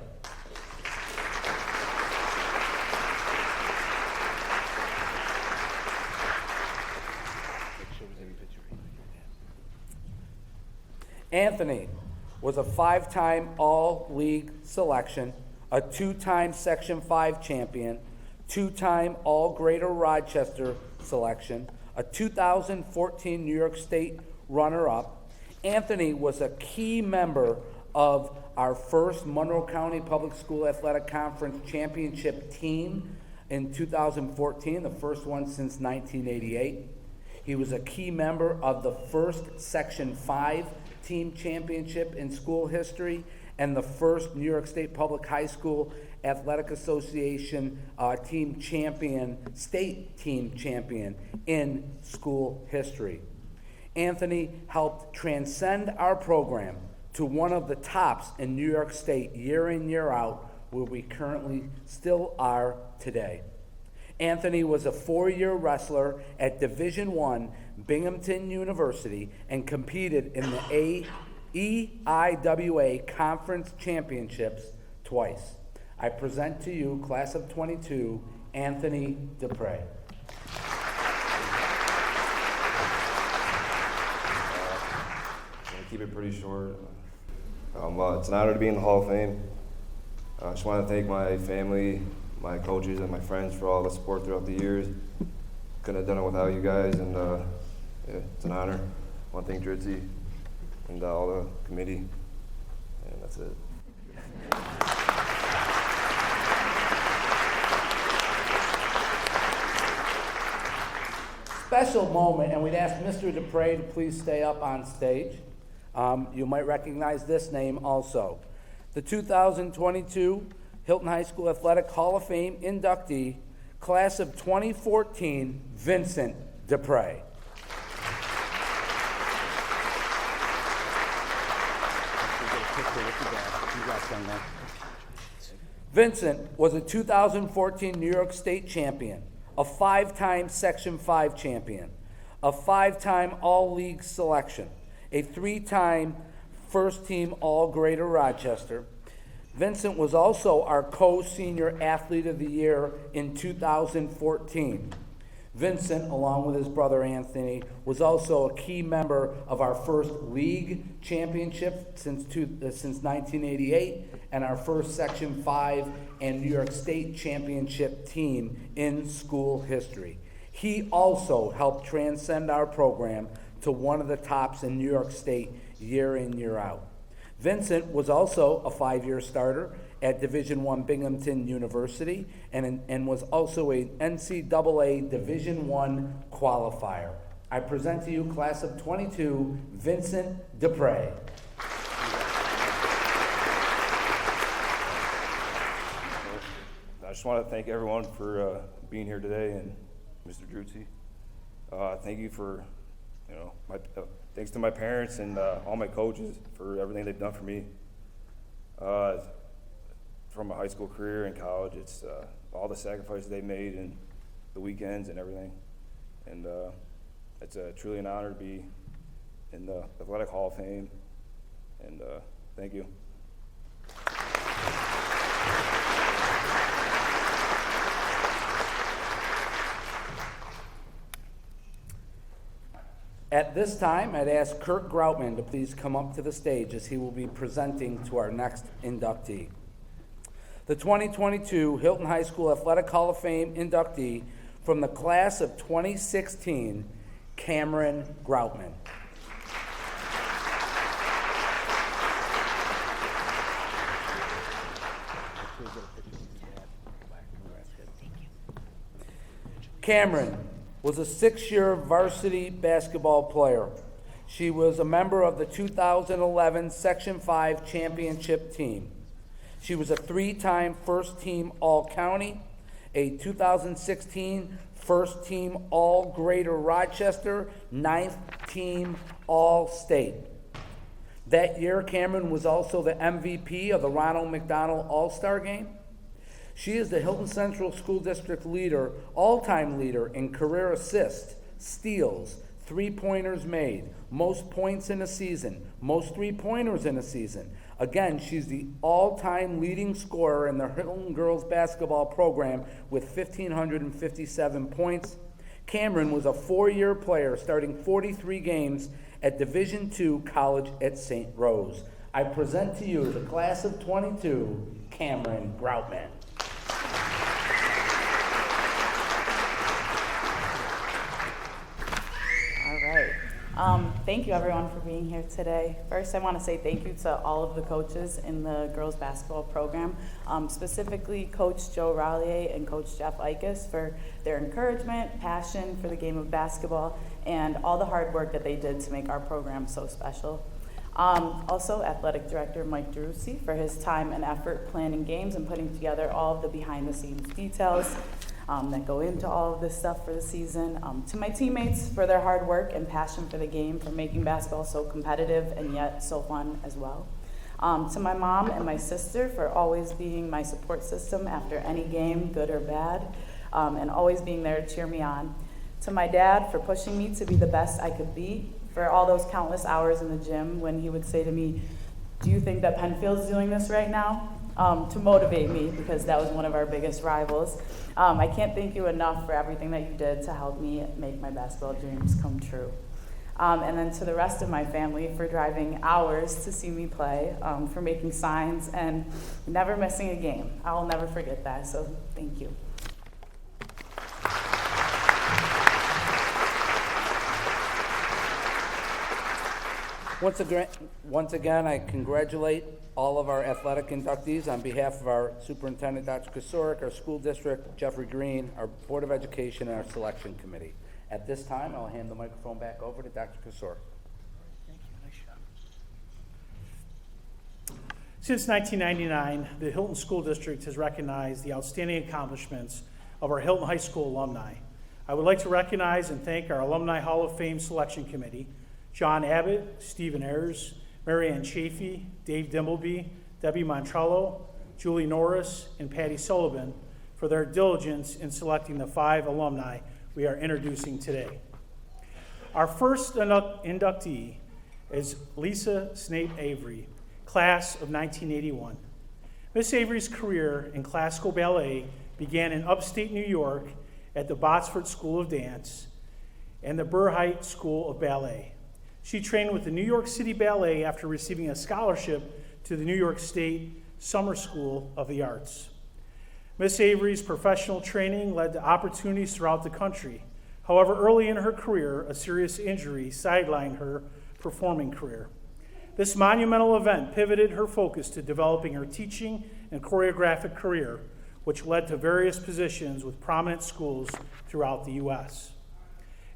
Anthony was a 5-time All-League selection, a 2-time Section 5 champion, 2-time All-Greater Rochester selection, a 2014 New York State runner-up. Anthony was a key member of our first Monroe County Public School Athletic Conference championship team in 2014, the first one since 1988. He was a key member of the first Section 5 team championship in school history and the first New York State Public High School Athletic Association state team champion in school history. Anthony helped transcend our program to one of the tops in New York State year in, year out, where we currently still are today. Anthony was a 4-year wrestler at Division I Binghamton University and competed in the EIWA Conference Championships twice. I present to you, class of 22, Anthony Dupre. Keep it pretty short. It's an honor to be in the Hall of Fame. I just want to thank my family, my coaches, and my friends for all the support throughout the years. Couldn't have done it without you guys, and it's an honor. I want to thank Dritzy and all the committee, and that's it. Special moment, and we'd ask Mr. Dupre to please stay up on stage. You might recognize this name also. The 2022 Hilton High School Athletic Hall of Fame inductee, class of 2014, Vincent Dupre. Vincent was a 2014 New York State champion, a 5-time Section 5 champion, a 5-time All-League selection, a 3-time first-team All-Greater Rochester. Vincent was also our co-senior athlete of the year in 2014. Vincent, along with his brother Anthony, was also a key member of our first league championship since 1988 and our first Section 5 and New York State championship team in school history. He also helped transcend our program to one of the tops in New York State year in, year out. Vincent was also a 5-year starter at Division I Binghamton University and was also a NCAA Division I qualifier. I present to you class of 22, Vincent Dupre. I just want to thank everyone for being here today, and Mr. Druzzi. Thank you for, thanks to my parents and all my coaches for everything they've done for me. From my high school career and college, it's all the sacrifices they made and the weekends and everything. And it's truly an honor to be in the Athletic Hall of Fame. And thank you. At this time, I'd ask Kurt Groutman to please come up to the stage as he will be presenting to our next inductee. The 2022 Hilton High School Athletic Hall of Fame inductee from the class of 2016, Cameron Groutman. Cameron was a 6-year varsity basketball player. She was a member of the 2011 Section 5 championship team. She was a 3-time first-team All-County, a 2016 first-team All-Greater Rochester, 9th team All-State. That year, Cameron was also the MVP of the Ronald McDonald All-Star Game. She is the Hilton Central School District leader, all-time leader in career assists, steals, three-pointers made, most points in a season, most three-pointers in a season. Again, she's the all-time leading scorer in the Hilton girls basketball program with 1,557 points. Cameron was a 4-year player, starting 43 games at Division II College at St. Rose. I present to you the class of 22, Cameron Groutman. Thank you everyone for being here today. First, I want to say thank you to all of the coaches in the girls basketball program, specifically Coach Joe Rallier and Coach Jeff Ickes for their encouragement, passion for the game of basketball, and all the hard work that they did to make our program so special. Also, Athletic Director Mike Druzzi for his time and effort planning games and putting together all of the behind-the-scenes details that go into all of this stuff for the season. To my teammates for their hard work and passion for the game, for making basketball so competitive and yet so fun as well. To my mom and my sister for always being my support system after any game, good or bad, and always being there to cheer me on. To my dad for pushing me to be the best I could be, for all those countless hours in the gym when he would say to me, "Do you think that Penfield's doing this right now?" To motivate me, because that was one of our biggest rivals. I can't thank you enough for everything that you did to help me make my basketball dreams come true. And then to the rest of my family for driving hours to see me play, for making signs and never missing a game. I will never forget that, so thank you. Once again, I congratulate all of our athletic inductees on behalf of our Superintendent, Dr. Kosurik, our School District, Jeffrey Green, our Board of Education, and our Selection Committee. At this time, I'll hand the microphone back over to Dr. Kosurik. Thank you. Nice job. Since 1999, the Hilton School District has recognized the outstanding accomplishments of our Hilton High School alumni. I would like to recognize and thank our Alumni Hall of Fame Selection Committee, John Abbott, Stephen Ayers, Marianne Chafee, Dave Dimbleby, Debbie Montrello, Julie Norris, and Patty Sullivan for their diligence in selecting the 5 alumni we are introducing today. Our first inductee is Lisa Snape Avery, class of 1981. Miss Avery's career in classical ballet began in upstate New York at the Botsford School of Dance and the Burheit School of Ballet. She trained with the New York City Ballet after receiving a scholarship to the New York State Summer School of the Arts. Miss Avery's professional training led to opportunities throughout the country. However, early in her career, a serious injury sidelined her performing career. This monumental event pivoted her focus to developing her teaching and choreographic career, which led to various positions with prominent schools throughout the U.S.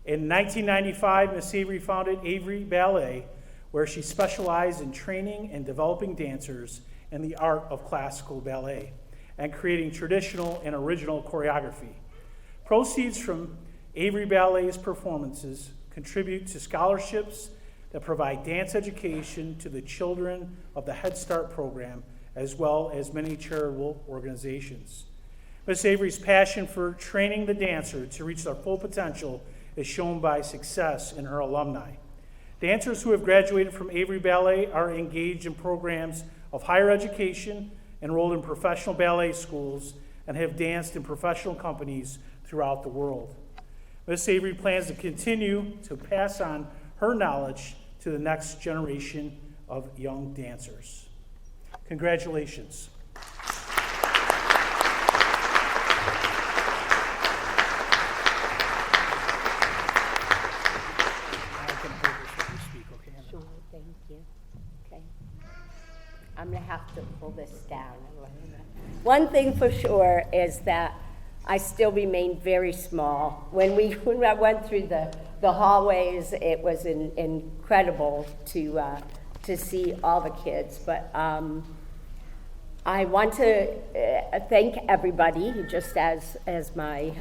In 1995, Miss Avery founded Avery Ballet, where she specialized in training and developing dancers in the art of classical ballet and creating traditional and original choreography. Proceeds from Avery Ballet's performances contribute to scholarships that provide dance education to the children of the Head Start program, as well as many charitable organizations. Miss Avery's passion for training the dancer to reach their full potential is shown by success in her alumni. Dancers who have graduated from Avery Ballet are engaged in programs of higher education, enrolled in professional ballet schools, and have danced in professional companies throughout the world. Miss Avery plans to continue to pass on her knowledge to the next generation of young dancers. Congratulations. Sure, thank you. Okay. I'm going to have to pull this down. One thing for sure is that I still remain very small. When I went through the hallways, it was incredible to see all the kids. But I want to thank everybody, just as my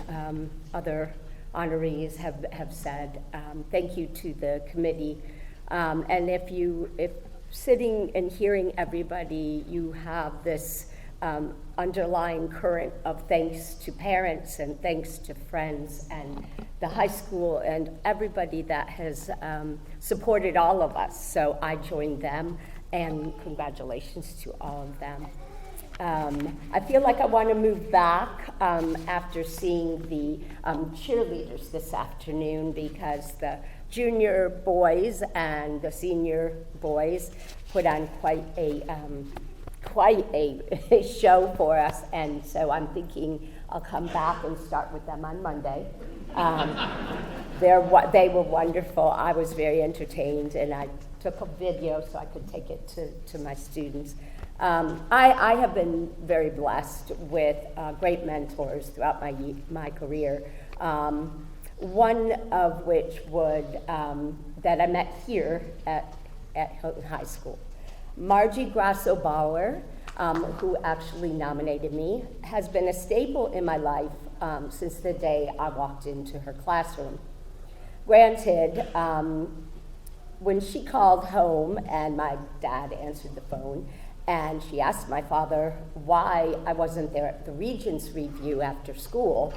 other honorees have said. Thank you to the committee. And if sitting and hearing everybody, you have this underlying current of thanks to parents and thanks to friends and the high school and everybody that has supported all of us. So I join them, and congratulations to all of them. I feel like I want to move back after seeing the cheerleaders this afternoon, because the junior boys and the senior boys put on quite a show for us, and so I'm thinking I'll come back and start with them on Monday. They were wonderful. I was very entertained, and I took a video so I could take it to my students. I have been very blessed with great mentors throughout my career. One of which that I met here at Hilton High School. Margie Grasso-Bauer, who actually nominated me, has been a staple in my life since the day I walked into her classroom. Granted, when she called home and my dad answered the phone, and she asked my father why I wasn't there at the Regents review after school,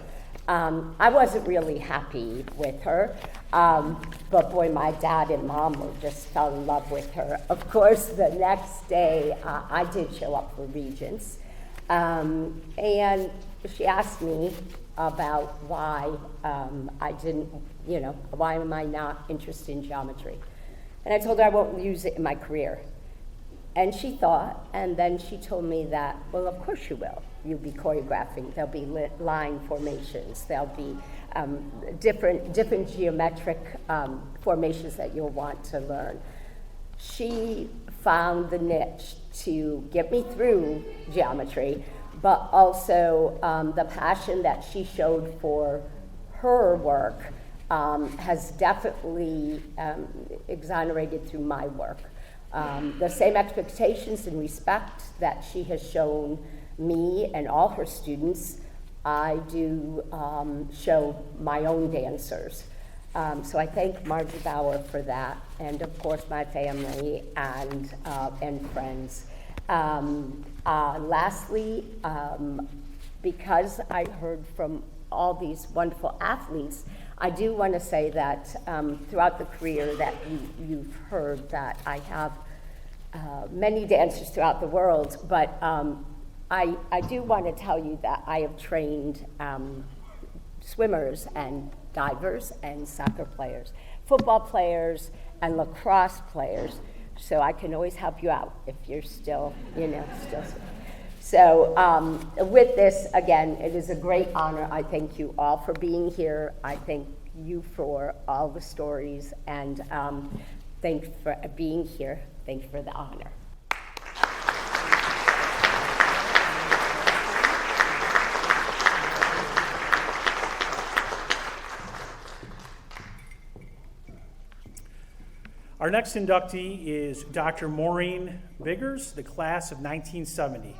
I wasn't really happy with her, but boy, my dad and mom just fell in love with her. Of course, the next day, I did show up for Regents, and she asked me about why I didn't, why am I not interested in geometry? And I told her I won't use it in my career. And she thought, and then she told me that, well, of course you will. You'll be choreographing. There'll be line formations. There'll be different geometric formations that you'll want to learn. She found the niche to get me through geometry, but also the passion that she showed for her work has definitely exonerated through my work. The same expectations and respect that she has shown me and all her students, I do show my own dancers. So I thank Margie Bauer for that, and of course my family and friends. Lastly, because I heard from all these wonderful athletes, I do want to say that throughout the career that you've heard that I have many dancers throughout the world, but I do want to tell you that I have trained swimmers and divers and soccer players, football players and lacrosse players. So I can always help you out if you're still, still. So with this, again, it is a great honor. I thank you all for being here. I thank you for all the stories, and thanks for being here. Thank you for the honor. Our next inductee is Dr. Maureen Biggers, the class of 1970.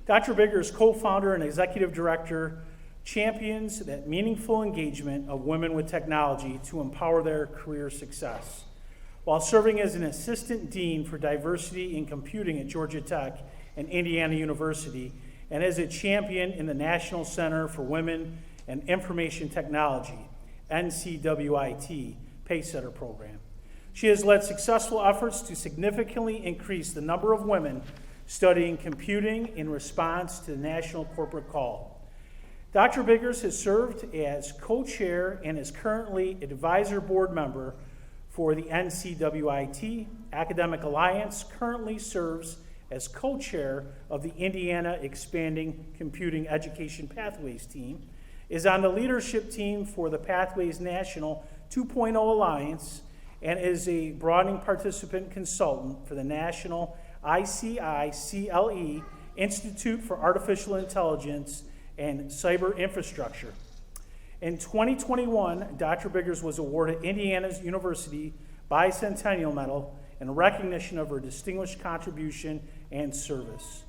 Dr. Biggers, co-founder and executive director, champions that meaningful engagement of women with technology to empower their career success. While serving as an assistant dean for diversity in computing at Georgia Tech and Indiana University, and as a champion in the National Center for Women and Information Technology, NCWIT, Pacesetter program. She has led successful efforts to significantly increase the number of women studying computing in response to the national corporate call. Dr. Biggers has served as co-chair and is currently advisor board member for the NCWIT Academic Alliance, currently serves as co-chair of the Indiana Expanding Computing Education Pathways team, is on the leadership team for the Pathways National 2.0 Alliance, and is a broadening participant consultant for the National ICI-CLE Institute for Artificial Intelligence and Cyber Infrastructure. In 2021, Dr. Biggers was awarded Indiana's University Bicentennial Medal in recognition of her distinguished contribution and service.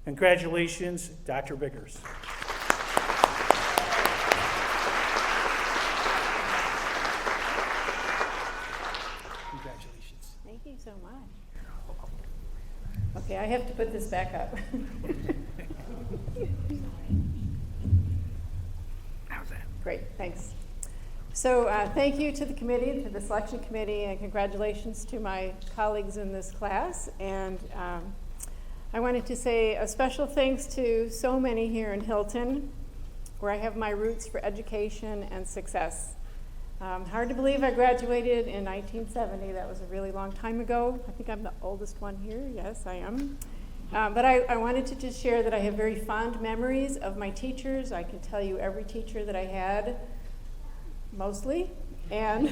Congratulations, Dr. Biggers. Congratulations. Thank you so much. Okay, I have to put this back up. How's that? Great, thanks. So thank you to the committee, to the selection committee, and congratulations to my colleagues in this class. And I wanted to say a special thanks to so many here in Hilton, where I have my roots for education and success. Hard to believe I graduated in 1970. That was a really long time ago. I think I'm the oldest one here. Yes, I am. But I wanted to just share that I have very fond memories of my teachers. I can tell you every teacher that I had, mostly. And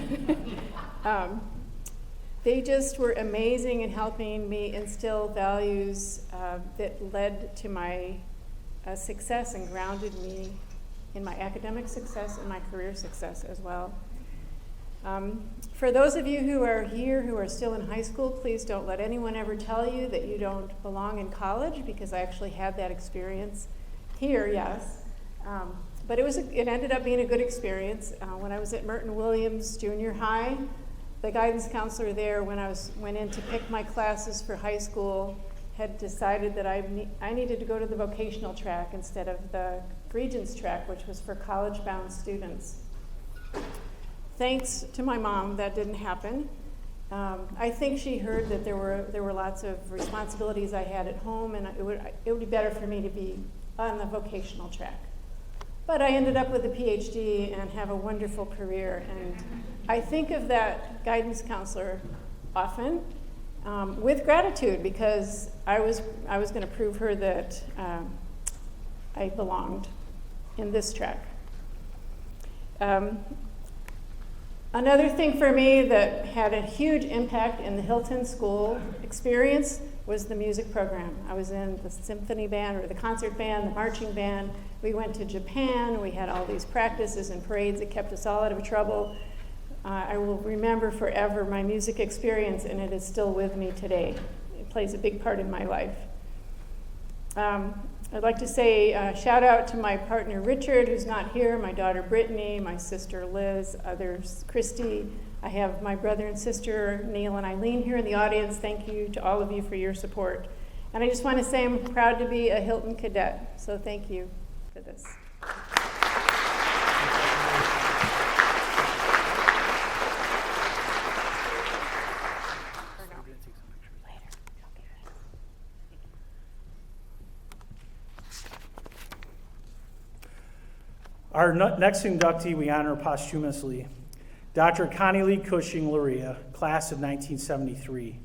they just were amazing in helping me instill values that led to my success and grounded me in my academic success and my career success as well. For those of you who are here who are still in high school, please don't let anyone ever tell you that you don't belong in college, because I actually had that experience here, yes. But it ended up being a good experience. When I was at Merton Williams Junior High, the guidance counselor there, when I went in to pick my classes for high school, had decided that I needed to go to the vocational track instead of the Regents track, which was for college-bound students. Thanks to my mom, that didn't happen. I think she heard that there were lots of responsibilities I had at home, and it would be better for me to be on the vocational track. But I ended up with a PhD and have a wonderful career, and I think of that guidance counselor often with gratitude, because I was going to prove her that I belonged in this track. Another thing for me that had a huge impact in the Hilton School experience was the music program. I was in the symphony band, or the concert band, the marching band. We went to Japan. We had all these practices and parades that kept us all out of trouble. I will remember forever my music experience, and it is still with me today. It plays a big part in my life. I'd like to say shout out to my partner Richard, who's not here, my daughter Brittany, my sister Liz, others, Christy. I have my brother and sister Neil and Eileen here in the audience. Thank you to all of you for your support. And I just want to say I'm proud to be a Hilton cadet, so thank you for this. All Our next inductee we honor posthumously, Dr. Connie Lee Cushing Luria, class of 1973.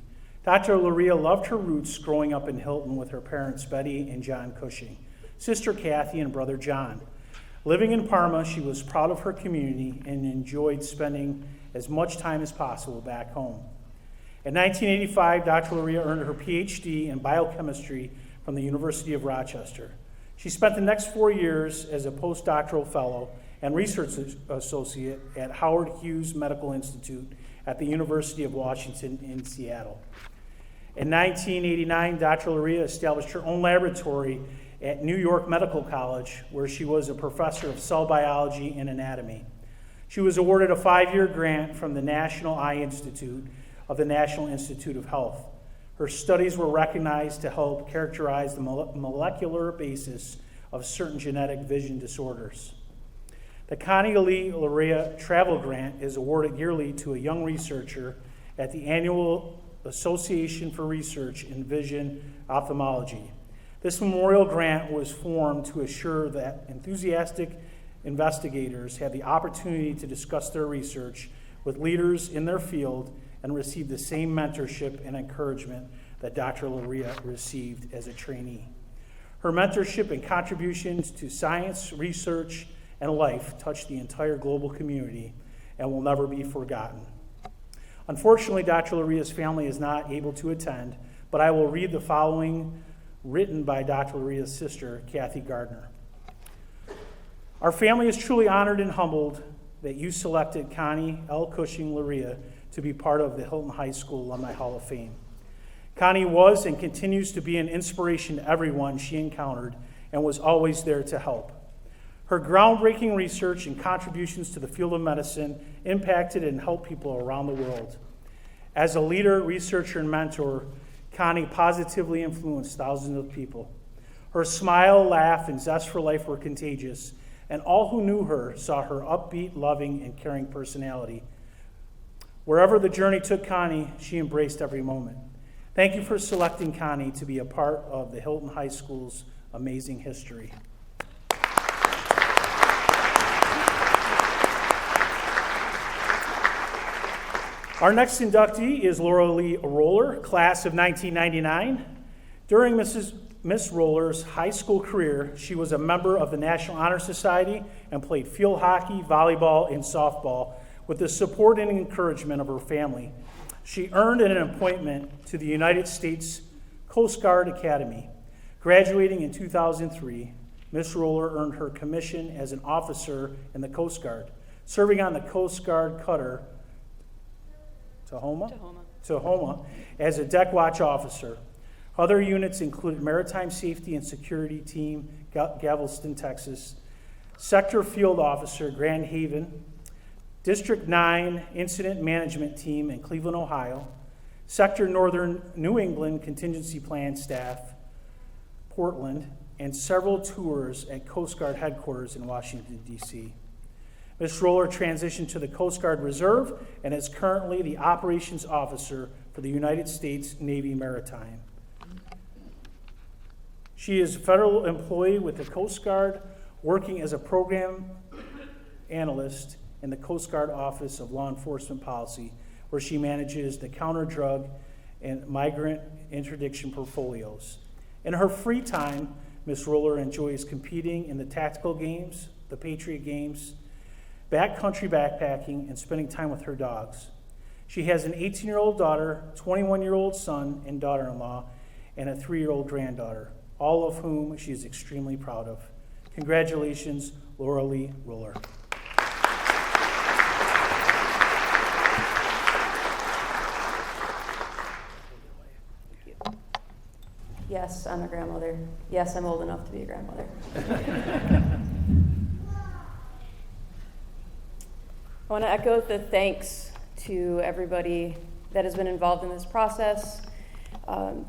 Dr. Luria loved her roots growing up in Hilton with her parents Betty and John Cushing, sister Kathy and brother John. Living in Parma, she was proud of her community and enjoyed spending as much time as possible back home. In 1985, Dr. Luria earned her PhD in biochemistry from the University of Rochester. She spent the next 4 years as a postdoctoral fellow and research associate at Howard Hughes Medical Institute at the University of Washington in Seattle. In 1989, Dr. Luria established her own laboratory at New York Medical College, where she was a professor of cell biology and anatomy. She was awarded a 5-year grant from the National Eye Institute of the National Institute of Health. Her studies were recognized to help characterize the molecular basis of certain genetic vision disorders. The Connie Lee Luria Travel Grant is awarded yearly to a young researcher at the annual Association for Research in Vision Ophthalmology. This memorial grant was formed to assure that enthusiastic investigators have the opportunity to discuss their research with leaders in their field and receive the same mentorship and encouragement that Dr. Luria received as a trainee. Her mentorship and contributions to science, research, and life touched the entire global community and will never be forgotten. Unfortunately, Dr. Luria's family is not able to attend, but I will read the following written by Dr. Luria's sister, Kathy Gardner. Our family is truly honored and humbled that you selected Connie L. Cushing Luria to be part of the Hilton High School Alumni Hall of Fame. Connie was and continues to be an inspiration to everyone she encountered and was always there to help. Her groundbreaking research and contributions to the field of medicine impacted and helped people around the world. As a leader, researcher, and mentor, Connie positively influenced thousands of people. Her smile, laugh, and zest for life were contagious, and all who knew her saw her upbeat, loving, and caring personality. Wherever the journey took Connie, she embraced every moment. Thank you for selecting Connie to be a part of the Hilton High School's amazing history. Our next inductee is Laura Lee Roller, class of 1999. During Miss Roller's high school career, she was a member of the National Honor Society and played field hockey, volleyball, and softball with the support and encouragement of her family. She earned an appointment to the United States Coast Guard Academy. Graduating in 2003, Miss Roller earned her commission as an officer in the Coast Guard, serving on the Coast Guard cutter Tahoma as a deck watch officer. Other units included Maritime Safety and Security Team, Galveston, Texas, Sector Field Officer, Grand Haven, District 9 Incident Management Team in Cleveland, Ohio, Sector Northern New England Contingency Plan Staff, Portland, and several tours at Coast Guard headquarters in Washington, D.C. Ms. Roller transitioned to the Coast Guard Reserve and is currently the Operations Officer for the United States Navy Maritime. She is a federal employee with the Coast Guard, working as a program analyst in the Coast Guard Office of Law Enforcement Policy, where she manages the counter-drug and migrant interdiction portfolios. In her free time, Ms. Roller enjoys competing in the tactical games, the Patriot Games, backcountry backpacking, and spending time with her dogs. She has an 18-year-old daughter, 21-year-old son and daughter-in-law, and a 3-year-old granddaughter, all of whom she is extremely proud of. Congratulations, Laura Lee Roller. Yes, I'm a grandmother. Yes, I'm old enough to be a grandmother. I want to echo the thanks to everybody that has been involved in this process,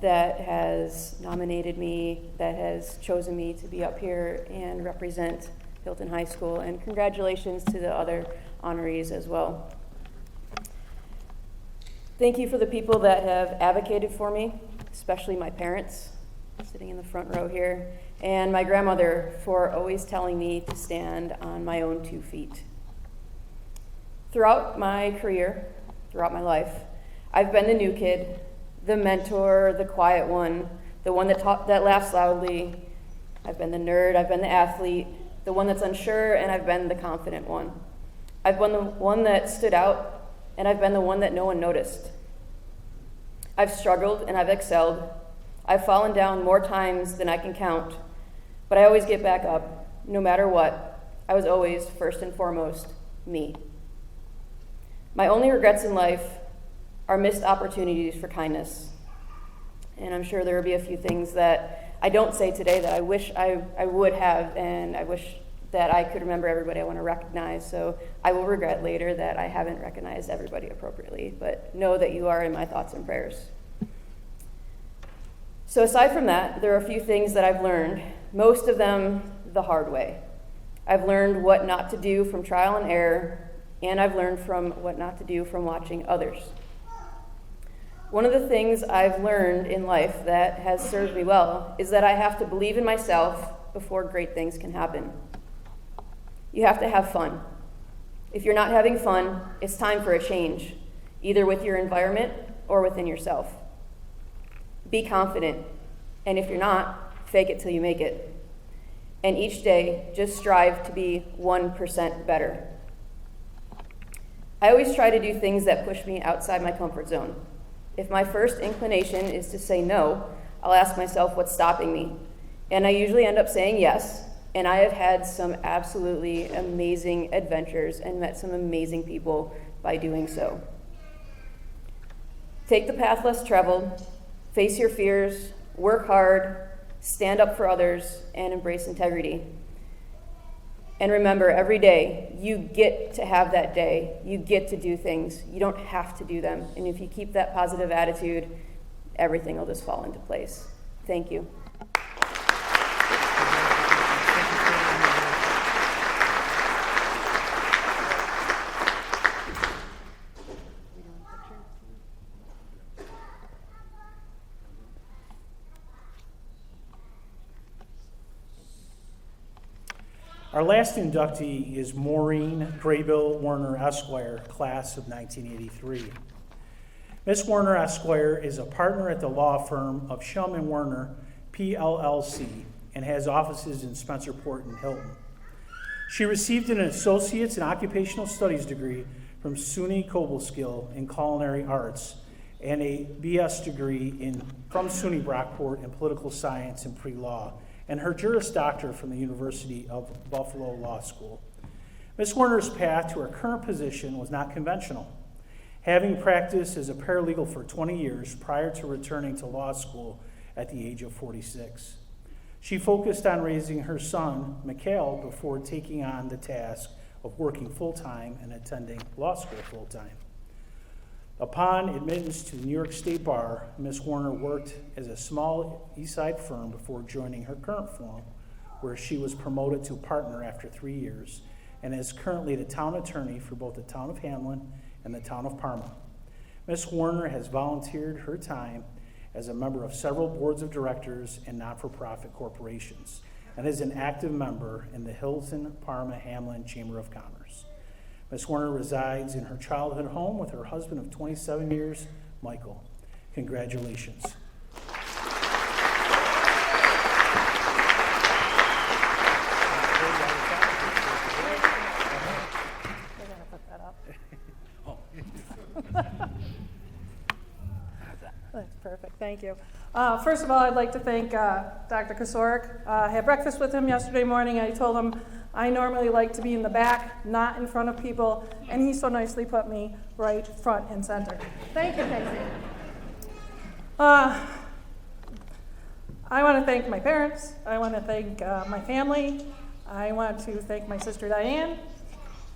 that has nominated me, that has chosen me to be up here and represent Hilton High School, and congratulations to the other honorees as well. Thank you for the people that have advocated for me, especially my parents, sitting in the front row here, and my grandmother for always telling me to stand on my own 2 feet. Throughout my career, throughout my life, I've been the new kid, the mentor, the quiet one, the one that laughs loudly. I've been the nerd, I've been the athlete, the one that's unsure, and I've been the confident one. I've been the one that stood out, and I've been the one that no one noticed. I've struggled and I've excelled. I've fallen down more times than I can count, but I always get back up, no matter what. I was always, first and foremost, me. My only regrets in life are missed opportunities for kindness. And I'm sure there will be a few things that I don't say today that I wish I would have, and I wish that I could remember everybody I want to recognize. So I will regret later that I haven't recognized everybody appropriately, but know that you are in my thoughts and prayers. So aside from that, there are a few things that I've learned, most of them the hard way. I've learned what not to do from trial and error, and I've learned from what not to do from watching others. One of the things I've learned in life that has served me well is that I have to believe in myself before great things can happen. You have to have fun. If you're not having fun, it's time for a change, either with your environment or within yourself. Be confident, and if you're not, fake it till you make it. And each day, just strive to be 1% better. I always try to do things that push me outside my comfort zone. If my first inclination is to say no, I'll ask myself what's stopping me. And I usually end up saying yes, and I have had some absolutely amazing adventures and met some amazing people by doing so. Take the path less traveled, face your fears, work hard, stand up for others, and embrace integrity. And remember, every day, you get to have that day. You get to do things. You don't have to do them. And if you keep that positive attitude, everything will just fall into place. Thank you. Our last inductee is Maureen Graybill Werner Esquire, class of 1983. Ms. Werner Esquire is a partner at the law firm of Shum & Werner, PLLC, and has offices in Spencerport and Hilton. She received an Associate's in Occupational Studies degree from SUNY Cobleskill in Culinary Arts and a BS degree from SUNY Brockport in Political Science and Pre-Law, and her Juris Doctor from the University of Buffalo Law School. Ms. Werner's path to her current position was not conventional. Having practiced as a paralegal for 20 years prior to returning to law school at the age of 46. She focused on raising her son, Mikhail, before taking on the task of working full-time and attending law school full-time. Upon admittance to the New York State Bar, Ms. Werner worked as a small East Side firm before joining her current firm, where she was promoted to partner after 3 years, and is currently the town attorney for both the town of Hamlin and the town of Parma. Ms. Werner has volunteered her time as a member of several boards of directors and not-for-profit corporations, and is an active member in the Hilton, Parma, Hamlin Chamber of Commerce. Ms. Werner resides in her childhood home with her husband of 27 years, Michael. Congratulations. That's perfect. Thank you. First of all, I'd like to thank Dr. Kosorek. I had breakfast with him yesterday morning. I told him I normally like to be in the back, not in front of people, and he so nicely put me right front and center. Thank you, Casey. I want to thank my parents. I want to thank my family. I want to thank my sister Diane,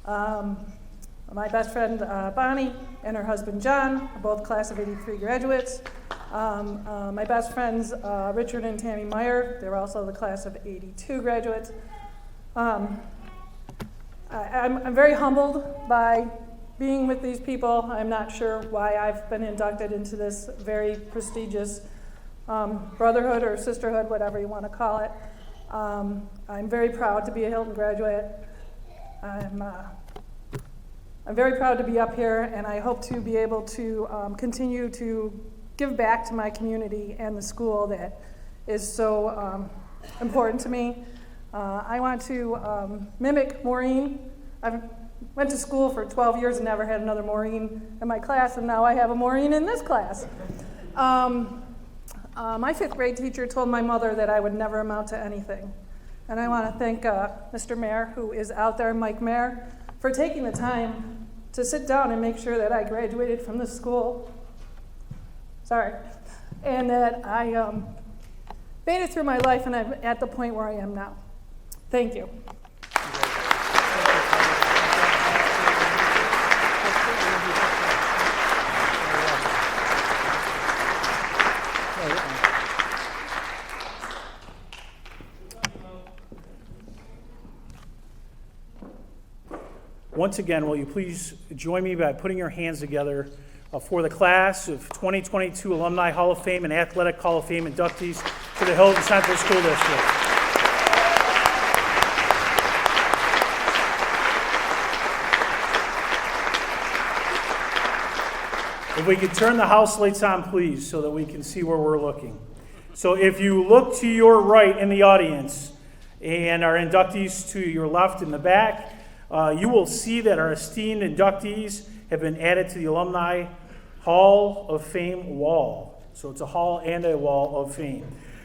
my best friend Bonnie, and her husband John, both class of 83 graduates. My best friends Richard and Tammy Meyer, they're also the class of 82 graduates. I'm very humbled by being with these people. I'm not sure why I've been inducted into this very prestigious brotherhood or sisterhood, whatever you want to call it. I'm very proud to be a Hilton graduate. I'm very proud to be up here, and I hope to be able to continue to give back to my community and the school that is so important to me. I want to mimic Maureen. I went to school for 12 years and never had another Maureen in my class, and now I have a Maureen in this class. My 5th grade teacher told my mother that I would never amount to anything. And I want to thank Mr. Mayor, who is out there, Mike Mayor, for taking the time to sit down and make sure that I graduated from this school. Sorry. And that I made it through my life, and I'm at the point where I am now. Thank you. Once again, will you please join me by putting your hands together for the class of 2022 Alumni Hall of Fame and Athletic Hall of Fame inductees for the Hilton Central School District. If we could turn the house lights on, please, so that we can see where we're looking. So if you look to your right in the audience and our inductees to your left in the back, you will see that our esteemed inductees have been added to the Alumni Hall of Fame wall. So it's a hall and a wall of fame.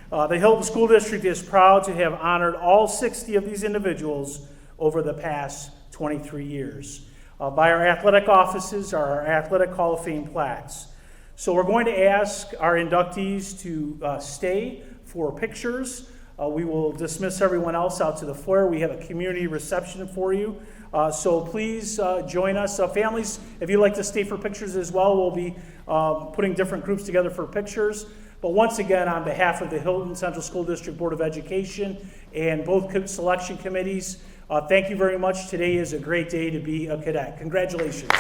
The Hilton School District is proud to have honored all 60 of these individuals over the past 23 years by our athletic offices, our Athletic Hall of Fame plaques. So we're going to ask our inductees to stay for pictures. We will dismiss everyone else out to the foyer. We have a community reception for you. So please join us. Families, if you'd like to stay for pictures as well, we'll be putting different groups together for pictures. But once again, on behalf of the Hilton Central School District Board of Education and both selection committees, thank you very much. Today is a great day to be a cadet. Congratulations.